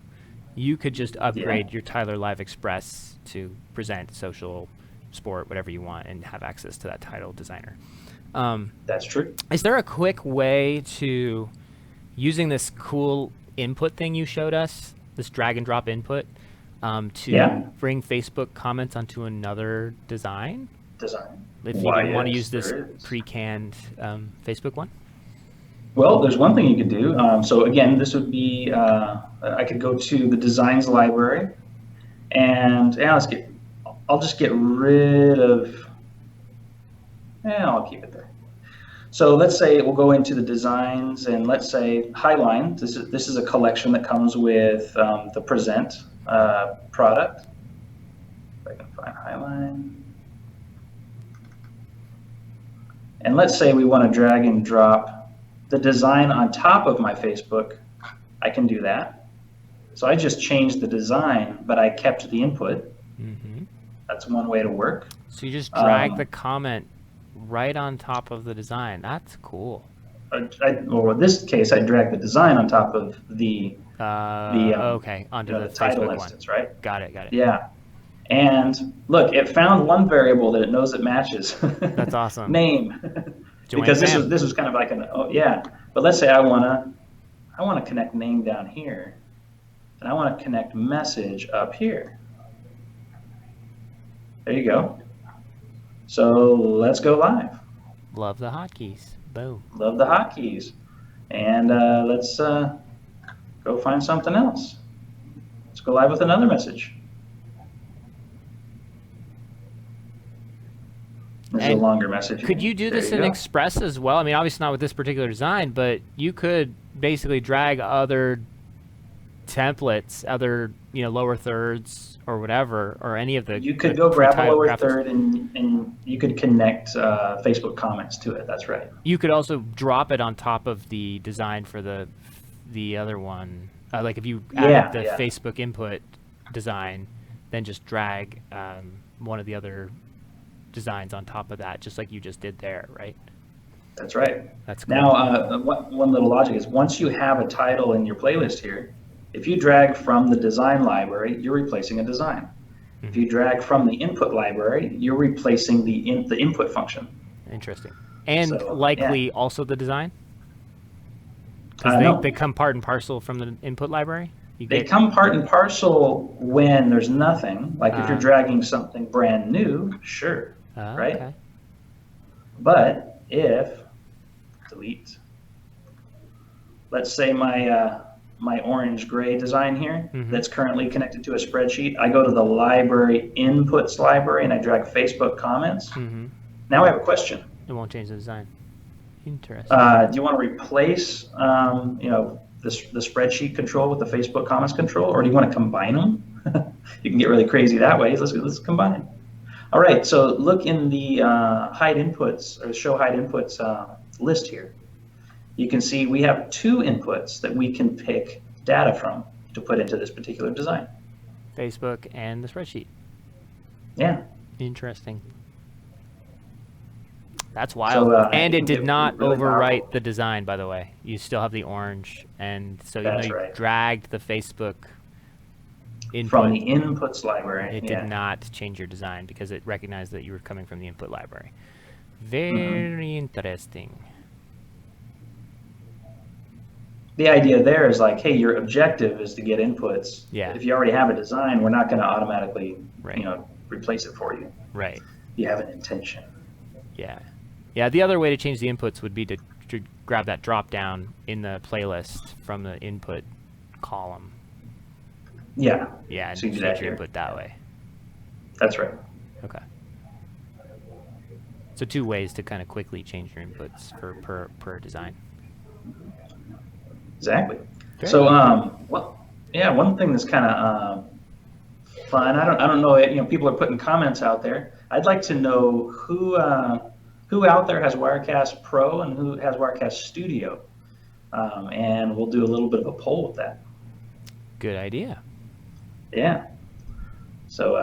you could just upgrade your Tyler Live Express to present, social, sport, whatever you want, and have access to that title designer. That's true. Is there a quick way to, using this cool input thing you showed us, this drag and drop input, to bring Facebook comments onto another design? Design. If you Why, didn't want to yes, use this there is. pre-canned Facebook one? Well, there's one thing you could do. So again, this would be, I could go to the designs library and I'll just get rid of, I'll keep it there. So let's say we'll go into the designs and let's say Highline. This is a collection that comes with the Present product. If I can find Highline. And let's say we want to drag and drop the design on top of my Facebook. I can do that. So I just changed the design, but I kept the input. Mm-hmm. That's one way to work. So you just drag the comment right on top of the design. That's cool. Well, in this case, I dragged the design on top of the okay, onto the title Facebook instance, one. right? Got it. Yeah. And look, it found one variable that it knows it matches. That's awesome. Name. Joanne Because Pham. this was kind of like but let's say I wanna connect name down here, and I want to connect message up here. There you go. So let's go live. Love the hotkeys. Boom. Love the hotkeys. And let's go find something else. Let's go live with another message. This is a longer message. Could you do this in Express as well? I mean, obviously not with this particular design, but you could basically drag other templates, other lower thirds or whatever, or any of the. You could go grab a lower third and you could connect Facebook comments to it. That's right. You could also drop it on top of the design for the other one. Like if you added the Facebook input design, then just drag one of the other designs on top of that, just like you just did there, right? That's right. That's cool. Now, one little logic is once you have a title in your playlist here, if you drag from the design library, you're replacing a design. Mm-hmm. If you drag from the input library, you're replacing the input function. Interesting. And likely also the design? Because No. they come part and parcel from the input library? They come part and parcel when there's nothing. Like if you're dragging something brand new, sure, right? Okay. But if, delete, let's say my orange gray design here that's currently connected to a spreadsheet, I go to the library inputs library and I drag Facebook comments. Now I have a question. It won't change the design. Interesting. Do you want to replace, the spreadsheet control with the Facebook comments control, or do you want to combine them? You can get really crazy that way. Let's combine. All right, so look in the hide inputs or show hide inputs list here. You can see we have two inputs that we can pick data from to put into this particular design. Facebook and the spreadsheet. Yeah. Interesting. That's wild. So, and it did not really overwrite the design, by the way. You still have the orange, and so you dragged the Facebook input from the inputs library. It did not change your design because it recognized that you were coming from the input library. Very interesting. The idea there is like, hey, your objective is to get inputs. Yeah. If you already have a design, we're not going to automatically, replace it for you. Right. You have an intention. Yeah. Yeah, the other way to change the inputs would be to grab that drop down in the playlist from the input column. Yeah. Yeah, and so change your input that way. That's right. Okay. So 2 ways to kind of quickly change your inputs per design. Exactly. Great. So, one thing that's kind of fun. I don't know. People are putting comments out there. I'd like to know who out there has Wirecast Pro and who has Wirecast Studio, and we'll do a little bit of a poll with that. Good idea. Yeah. So,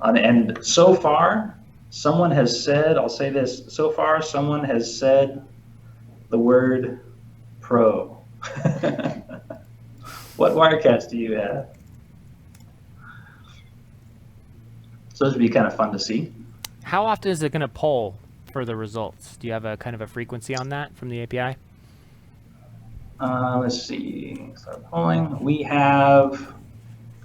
and so far, someone has said. I'll say this. So far, someone has said the word Pro. What Wirecast do you have? So this would be kind of fun to see. How often is it going to poll for the results? Do you have a kind of a frequency on that from the API? Let's see. Start polling. We have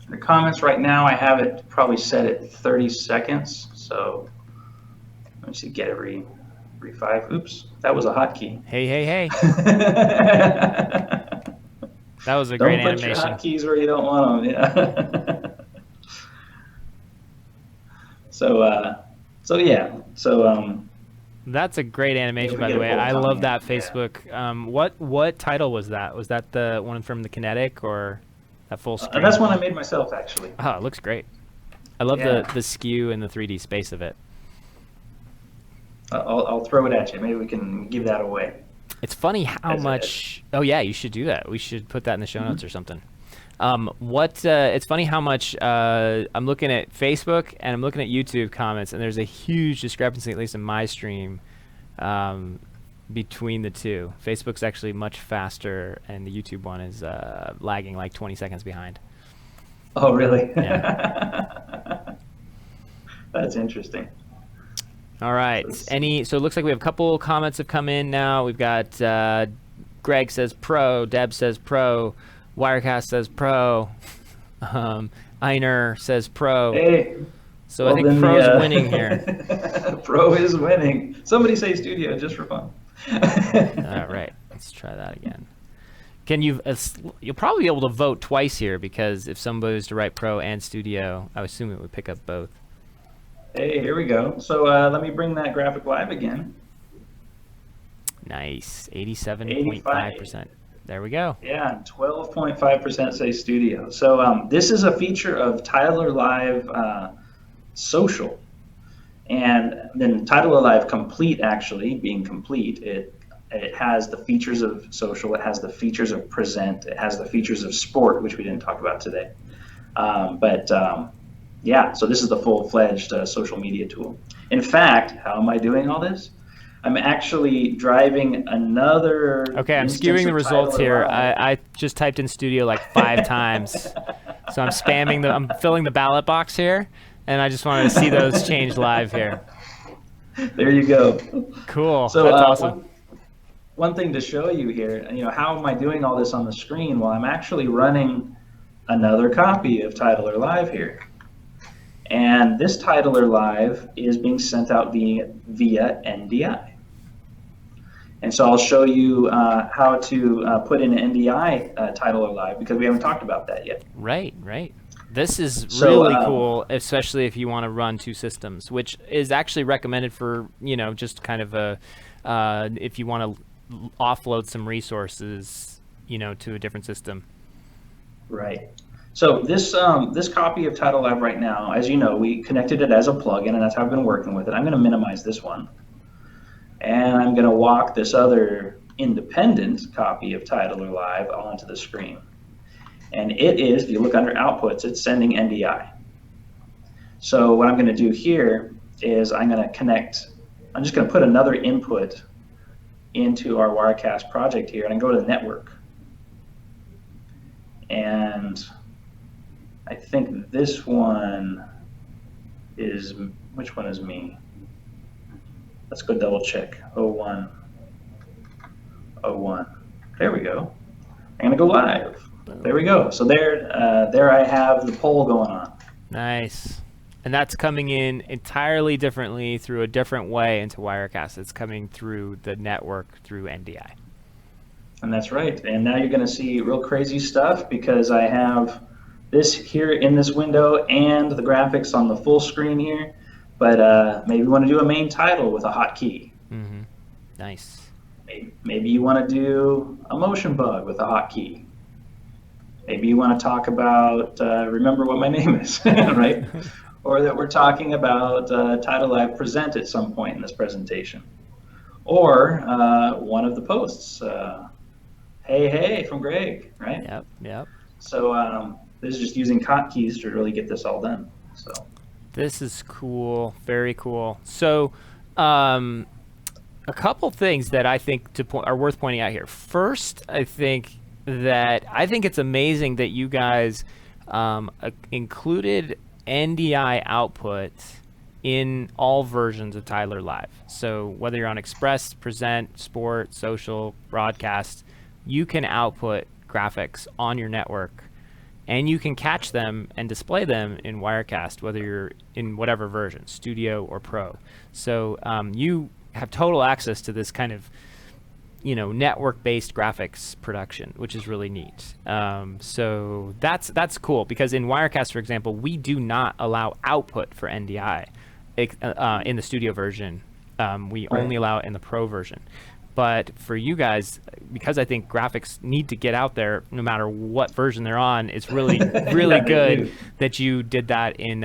the comments right now. I have it probably set at 30 seconds. So let me see. Get every 5. Oops, that was a hotkey. Hey. That was a great animation. Don't put your hotkeys where you don't want them. Yeah. That's a great animation, by the way. I love that Facebook. What title was that? Was that the one from the Kinetic or that full screen? That's one I made myself, actually. Oh, it looks great. I love the skew and the 3D space of it. I'll throw it at you. Maybe we can give that away. It's funny how much. Oh yeah, you should do that. We should put that in the show notes or something. It's funny how much I'm looking at Facebook and I'm looking at YouTube comments, and there's a huge discrepancy, at least in my stream, between the two. Facebook's actually much faster, and the YouTube one is lagging like 20 seconds behind. Oh, really? Yeah. That's interesting. All right. So it looks like we have a couple comments have come in now. We've got Greg says pro, Deb says pro, Wirecast says pro, Einer says pro. Hey. So I think pro's winning here. Pro is winning. Somebody say studio just for fun. All right. Let's try that again. You'll probably be able to vote twice here, because if somebody was to write pro and studio, I assume it would pick up both. Hey, here we go. So let me bring that graphic live again. Nice. 87.5%. There we go. Yeah, 12.5% say studio. So this is a feature of Titler Live Social. And then Titler Live Complete, actually, being complete, it has the features of social, it has the features of present, it has the features of sport, which we didn't talk about today. Yeah, so this is the full-fledged social media tool. In fact, how am I doing all this? I'm actually driving another. Okay, I'm skewing the results here. I just typed in studio like 5 times. So I'm spamming I'm filling the ballot box here, and I just wanted to see those change live here. There you go. Cool, so, that's awesome. One thing to show you here, how am I doing all this on the screen? Well, I'm actually running another copy of Titler Live here. And this Titler Live is being sent out via NDI. And so I'll show you how to put in an NDI Titler Live, because we haven't talked about that yet. Right. This is really cool, especially if you want to run 2 systems, which is actually recommended for, just kind of if you want to offload some resources, to a different system. Right. So this copy of Titler Live right now, as you know, we connected it as a plugin, and that's how I've been working with it. I'm going to minimize this one, and I'm going to walk this other independent copy of Titler Live onto the screen. And it is, if you look under outputs, it's sending NDI. So what I'm going to do here is I'm just going to put another input into our Wirecast project here, and I go to the network. And I think this one is, which one is me? Let's go double check. 01. There we go. I'm gonna go live. There we go. So there I have the poll going on. Nice. And that's coming in entirely differently through a different way into Wirecast. It's coming through the network through NDI. And that's right. And now you're gonna see real crazy stuff, because I have this here in this window and the graphics on the full screen here. but maybe you want to do a main title with a hotkey. Mm-hmm. Nice. Maybe you want to do a motion bug with a hotkey. Maybe you want to talk about remember what my name is, right? Or that we're talking about title I present at some point in this presentation. Or one of the posts, hey from Greg, right? Yep. So this is just using hotkeys to really get this all done. So this is cool, very cool. So a couple things that I think are worth pointing out here. First, I think it's amazing that you guys included NDI output in all versions of Tyler Live. So whether you're on Express, Present, Sport, Social, Broadcast, you can output graphics on your network, and you can catch them and display them in Wirecast, whether you're in whatever version, Studio or Pro. So you have total access to this kind of, network-based graphics production, which is really neat. So that's cool, because in Wirecast, for example, we do not allow output for NDI in the Studio version. We only allow it in the Pro version. But for you guys, because I think graphics need to get out there no matter what version they're on, it's really really good that you did that in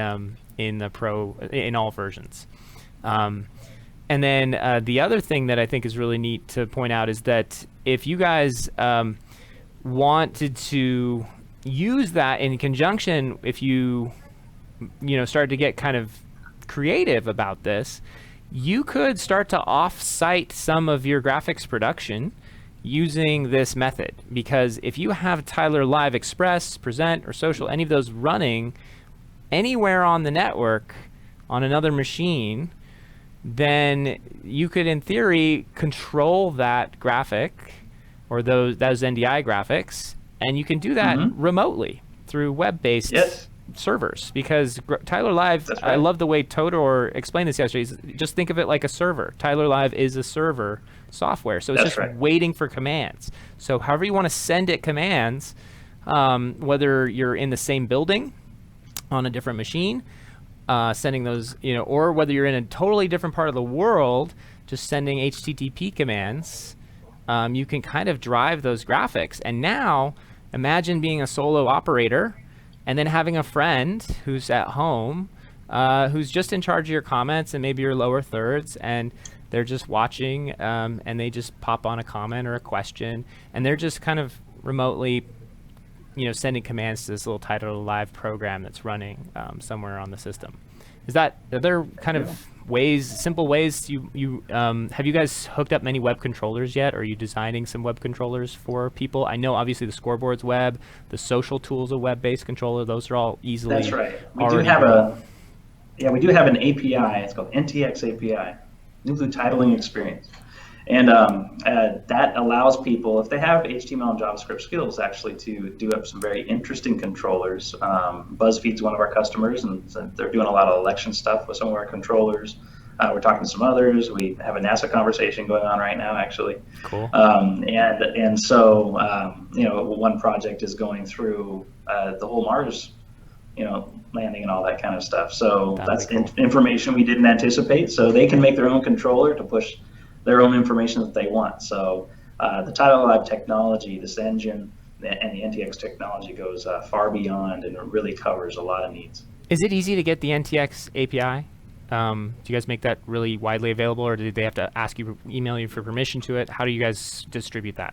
the Pro, in all versions. And then the other thing that I think is really neat to point out is that if you guys wanted to use that in conjunction, if you started to get kind of creative about this, you could start to off-site some of your graphics production using this method. Because if you have Tyler Live Express, Present, or Social, any of those running anywhere on the network on another machine, then you could, in theory, control that graphic or those NDI graphics, and you can do that remotely through web-based servers. Because Tyler Live, right. I love the way Todor explained this yesterday. Just think of it like a server. Tyler Live is a server software, so it's waiting for commands. So however you want to send it commands, whether you're in the same building on a different machine, sending those, or whether you're in a totally different part of the world, just sending HTTP commands, you can kind of drive those graphics. And now, imagine being a solo operator and then having a friend who's at home, who's just in charge of your comments and maybe your lower thirds, and they're just watching, and they just pop on a comment or a question, and they're just kind of remotely sending commands to this little Tyler Live program that's running somewhere on the system. Are there kind of simple ways you have you guys hooked up many web controllers yet? Or are you designing some web controllers for people? I know obviously the scoreboard's web, the social tool's a web-based controller. Those are all easily. That's right. We do have an API. It's called NTX API, Newly Titling Experience. And that allows people, if they have HTML and JavaScript skills, actually to do up some very interesting controllers. BuzzFeed's one of our customers, and they're doing a lot of election stuff with some of our controllers. We're talking to some others. We have a NASA conversation going on right now, actually. Cool. So one project is going through the whole Mars, landing and all that kind of stuff. So that's cool. Information we didn't anticipate. So they can make their own controller to push their own information that they want. So the Tyler Live technology, this engine, and the NTX technology goes far beyond, and it really covers a lot of needs. Is it easy to get the NTX API? Do you guys make that really widely available, or do they have to email you for permission to it? How do you guys distribute that?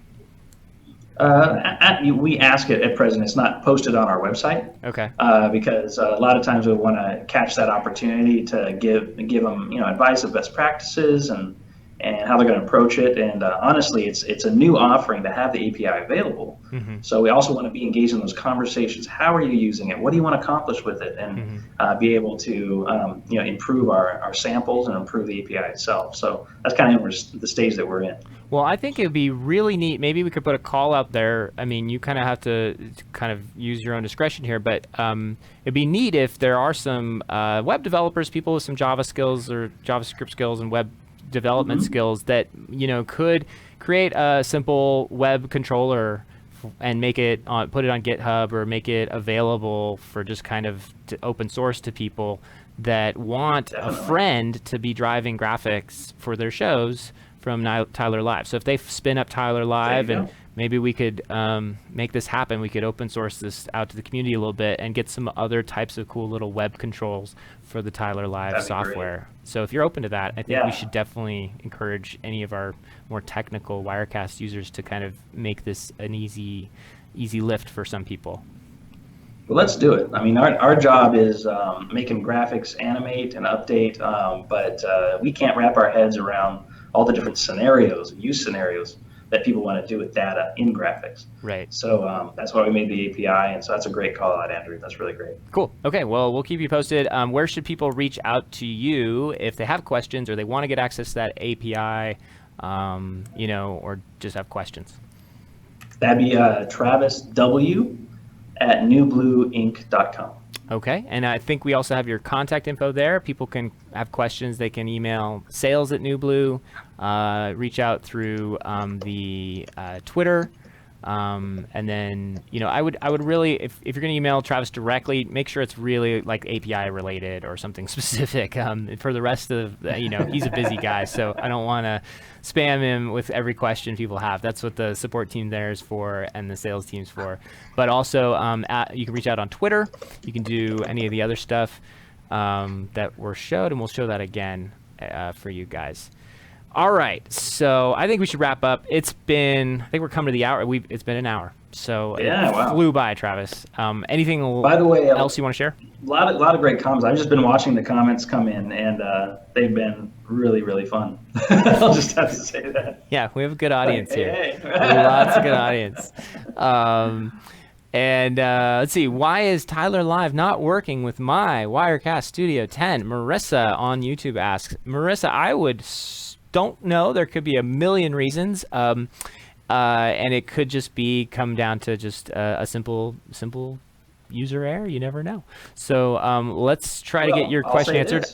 We ask it at present. It's not posted on our website. Okay. Because a lot of times we want to catch that opportunity to give them advice of best practices and how they're going to approach it. And honestly, it's a new offering to have the API available. Mm-hmm. So we also want to be engaged in those conversations. How are you using it? What do you want to accomplish with it? And be able to improve our samples and improve the API itself. So that's kind of the stage that we're in. Well, I think it would be really neat. Maybe we could put a call out there. I mean, you kind of have to kind of use your own discretion here, but it'd be neat if there are some web developers, people with some Java skills or JavaScript skills and web development skills that could create a simple web controller and make it on, put it on GitHub or make it available for just kind of to open source to people that want a friend to be driving graphics for their shows from Tyler Live. So if they spin up Tyler Live and maybe we could make this happen, we could open source this out to the community a little bit and get some other types of cool little web controls for the Tyler Live software. So if you're open to that, I think we should definitely encourage any of our more technical Wirecast users to kind of make this an easy lift for some people. Well, let's do it. I mean, our job is making graphics animate and update, but we can't wrap our heads around all the different scenarios, use scenarios that people want to do with data in graphics. Right. So that's why we made the API, and so that's a great call out, Andrew. That's really great. Cool. Okay, well, we'll keep you posted. Where should people reach out to you if they have questions or they want to get access to that API, or just have questions? That'd be Travis W. at newblueinc.com. Okay, and I think we also have your contact info there. People can have questions. They can email sales@newblue, reach out through the Twitter, and then I would really, if you're going to email Travis directly, make sure it's really like API related or something specific. For the rest of he's a busy guy, so I don't want to spam him with every question people have. That's what the support team there is for and the sales team's for. But also you can reach out on Twitter. You can do any of the other stuff that were showed, and we'll show that again for you guys. All right, so I think we should wrap up. I think we're coming to the hour. It's been an hour, so it flew by, Travis. Anything by the way, else you want to share? A lot of great comments. I've just been watching the comments come in, and they've been really, really fun. I'll just have to say that. Yeah, we have a good audience here. Hey. Lots of good audience. And let's see, why is Tyler Live not working with my Wirecast Studio 10? Marissa on YouTube asks. Marissa, don't know. There could be a million reasons, and it could just come down to just a simple user error. You never know. So let's try to get your question answered.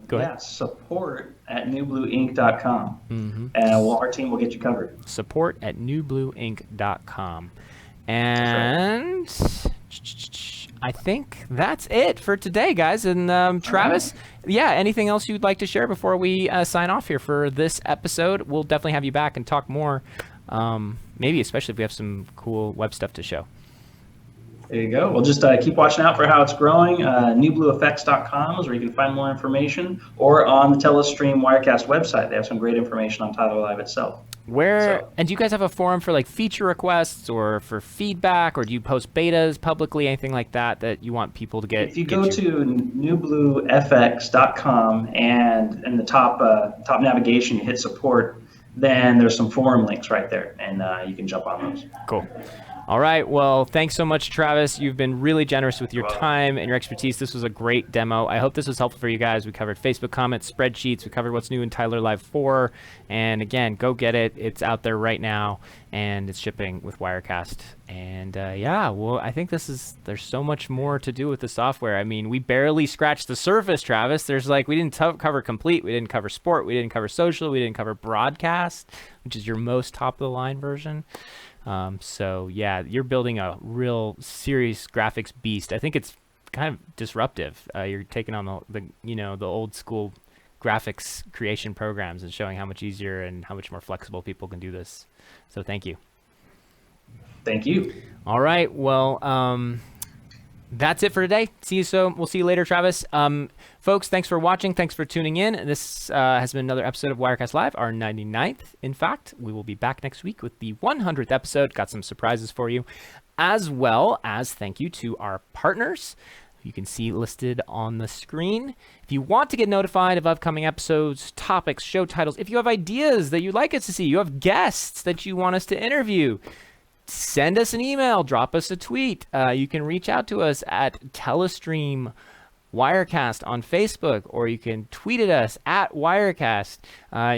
Go ahead. Support@newblueinc.com, and our team will get you covered. Support@newblueinc.com, and I think that's it for today, guys. And Travis, anything else you'd like to share before we sign off here for this episode? We'll definitely have you back and talk more, maybe especially if we have some cool web stuff to show. There you go. We'll just keep watching out for how it's growing. NewBlueEffects.com is where you can find more information, or on the Telestream Wirecast website. They have some great information on Tyler Live itself. And do you guys have a forum for like feature requests or for feedback, or do you post betas publicly, anything like that you want people to get? If you go to newbluefx.com and in the top navigation you hit support, then there's some forum links right there, and you can jump on those. Cool. All right. Well, thanks so much, Travis. You've been really generous with your time and your expertise. This was a great demo. I hope this was helpful for you guys. We covered Facebook comments, spreadsheets. We covered what's new in Tyler Live 4. And again, go get it. It's out there right now, and it's shipping with Wirecast. And I think there's so much more to do with the software. I mean, we barely scratched the surface, Travis. There's we didn't cover complete. We didn't cover sport. We didn't cover social. We didn't cover broadcast, which is your most top of the line version. You're building a real serious graphics beast. I think it's kind of disruptive. You're taking on the old school graphics creation programs and showing how much easier and how much more flexible people can do this. So thank you. Thank you. All right. Well, that's it for today. We'll see you later, Travis. Folks, thanks for watching. Thanks for tuning in. This has been another episode of Wirecast Live, our 99th. In fact, we will be back next week with the 100th episode. Got some surprises for you, as well as thank you to our partners. You can see listed on the screen. If you want to get notified of upcoming episodes, topics, show titles, if you have ideas that you'd like us to see, you have guests that you want us to interview, send us an email, drop us a tweet. You can reach out to us at Telestream Wirecast on Facebook, or you can tweet at us at Wirecast.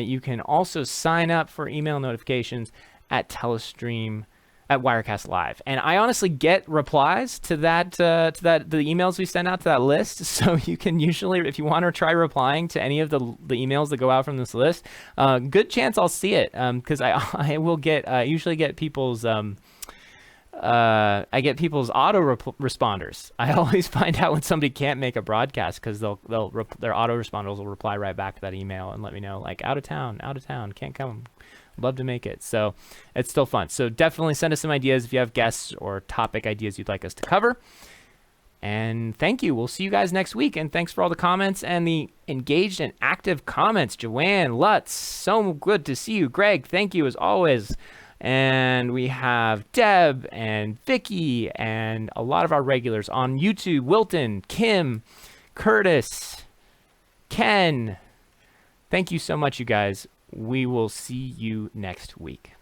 You can also sign up for email notifications at Telestream at Wirecast Live. And I honestly get replies to the emails we send out to that list. So you can usually, if you want to try replying to any of the emails that go out from this list, good chance I'll see it, because I will usually get people's I get people's responders. I always find out when somebody can't make a broadcast because their autoresponders will reply right back to that email and let me know, like, out of town, can't come. Love to make it. So it's still fun. So definitely send us some ideas if you have guests or topic ideas you'd like us to cover. And thank you. We'll see you guys next week. And thanks for all the comments and the engaged and active comments. Joanne, Lutz, so good to see you. Greg, thank you as always. And we have Deb and Vicky and a lot of our regulars on YouTube. Wilton, Kim, Curtis, Ken. Thank you so much, you guys. We will see you next week.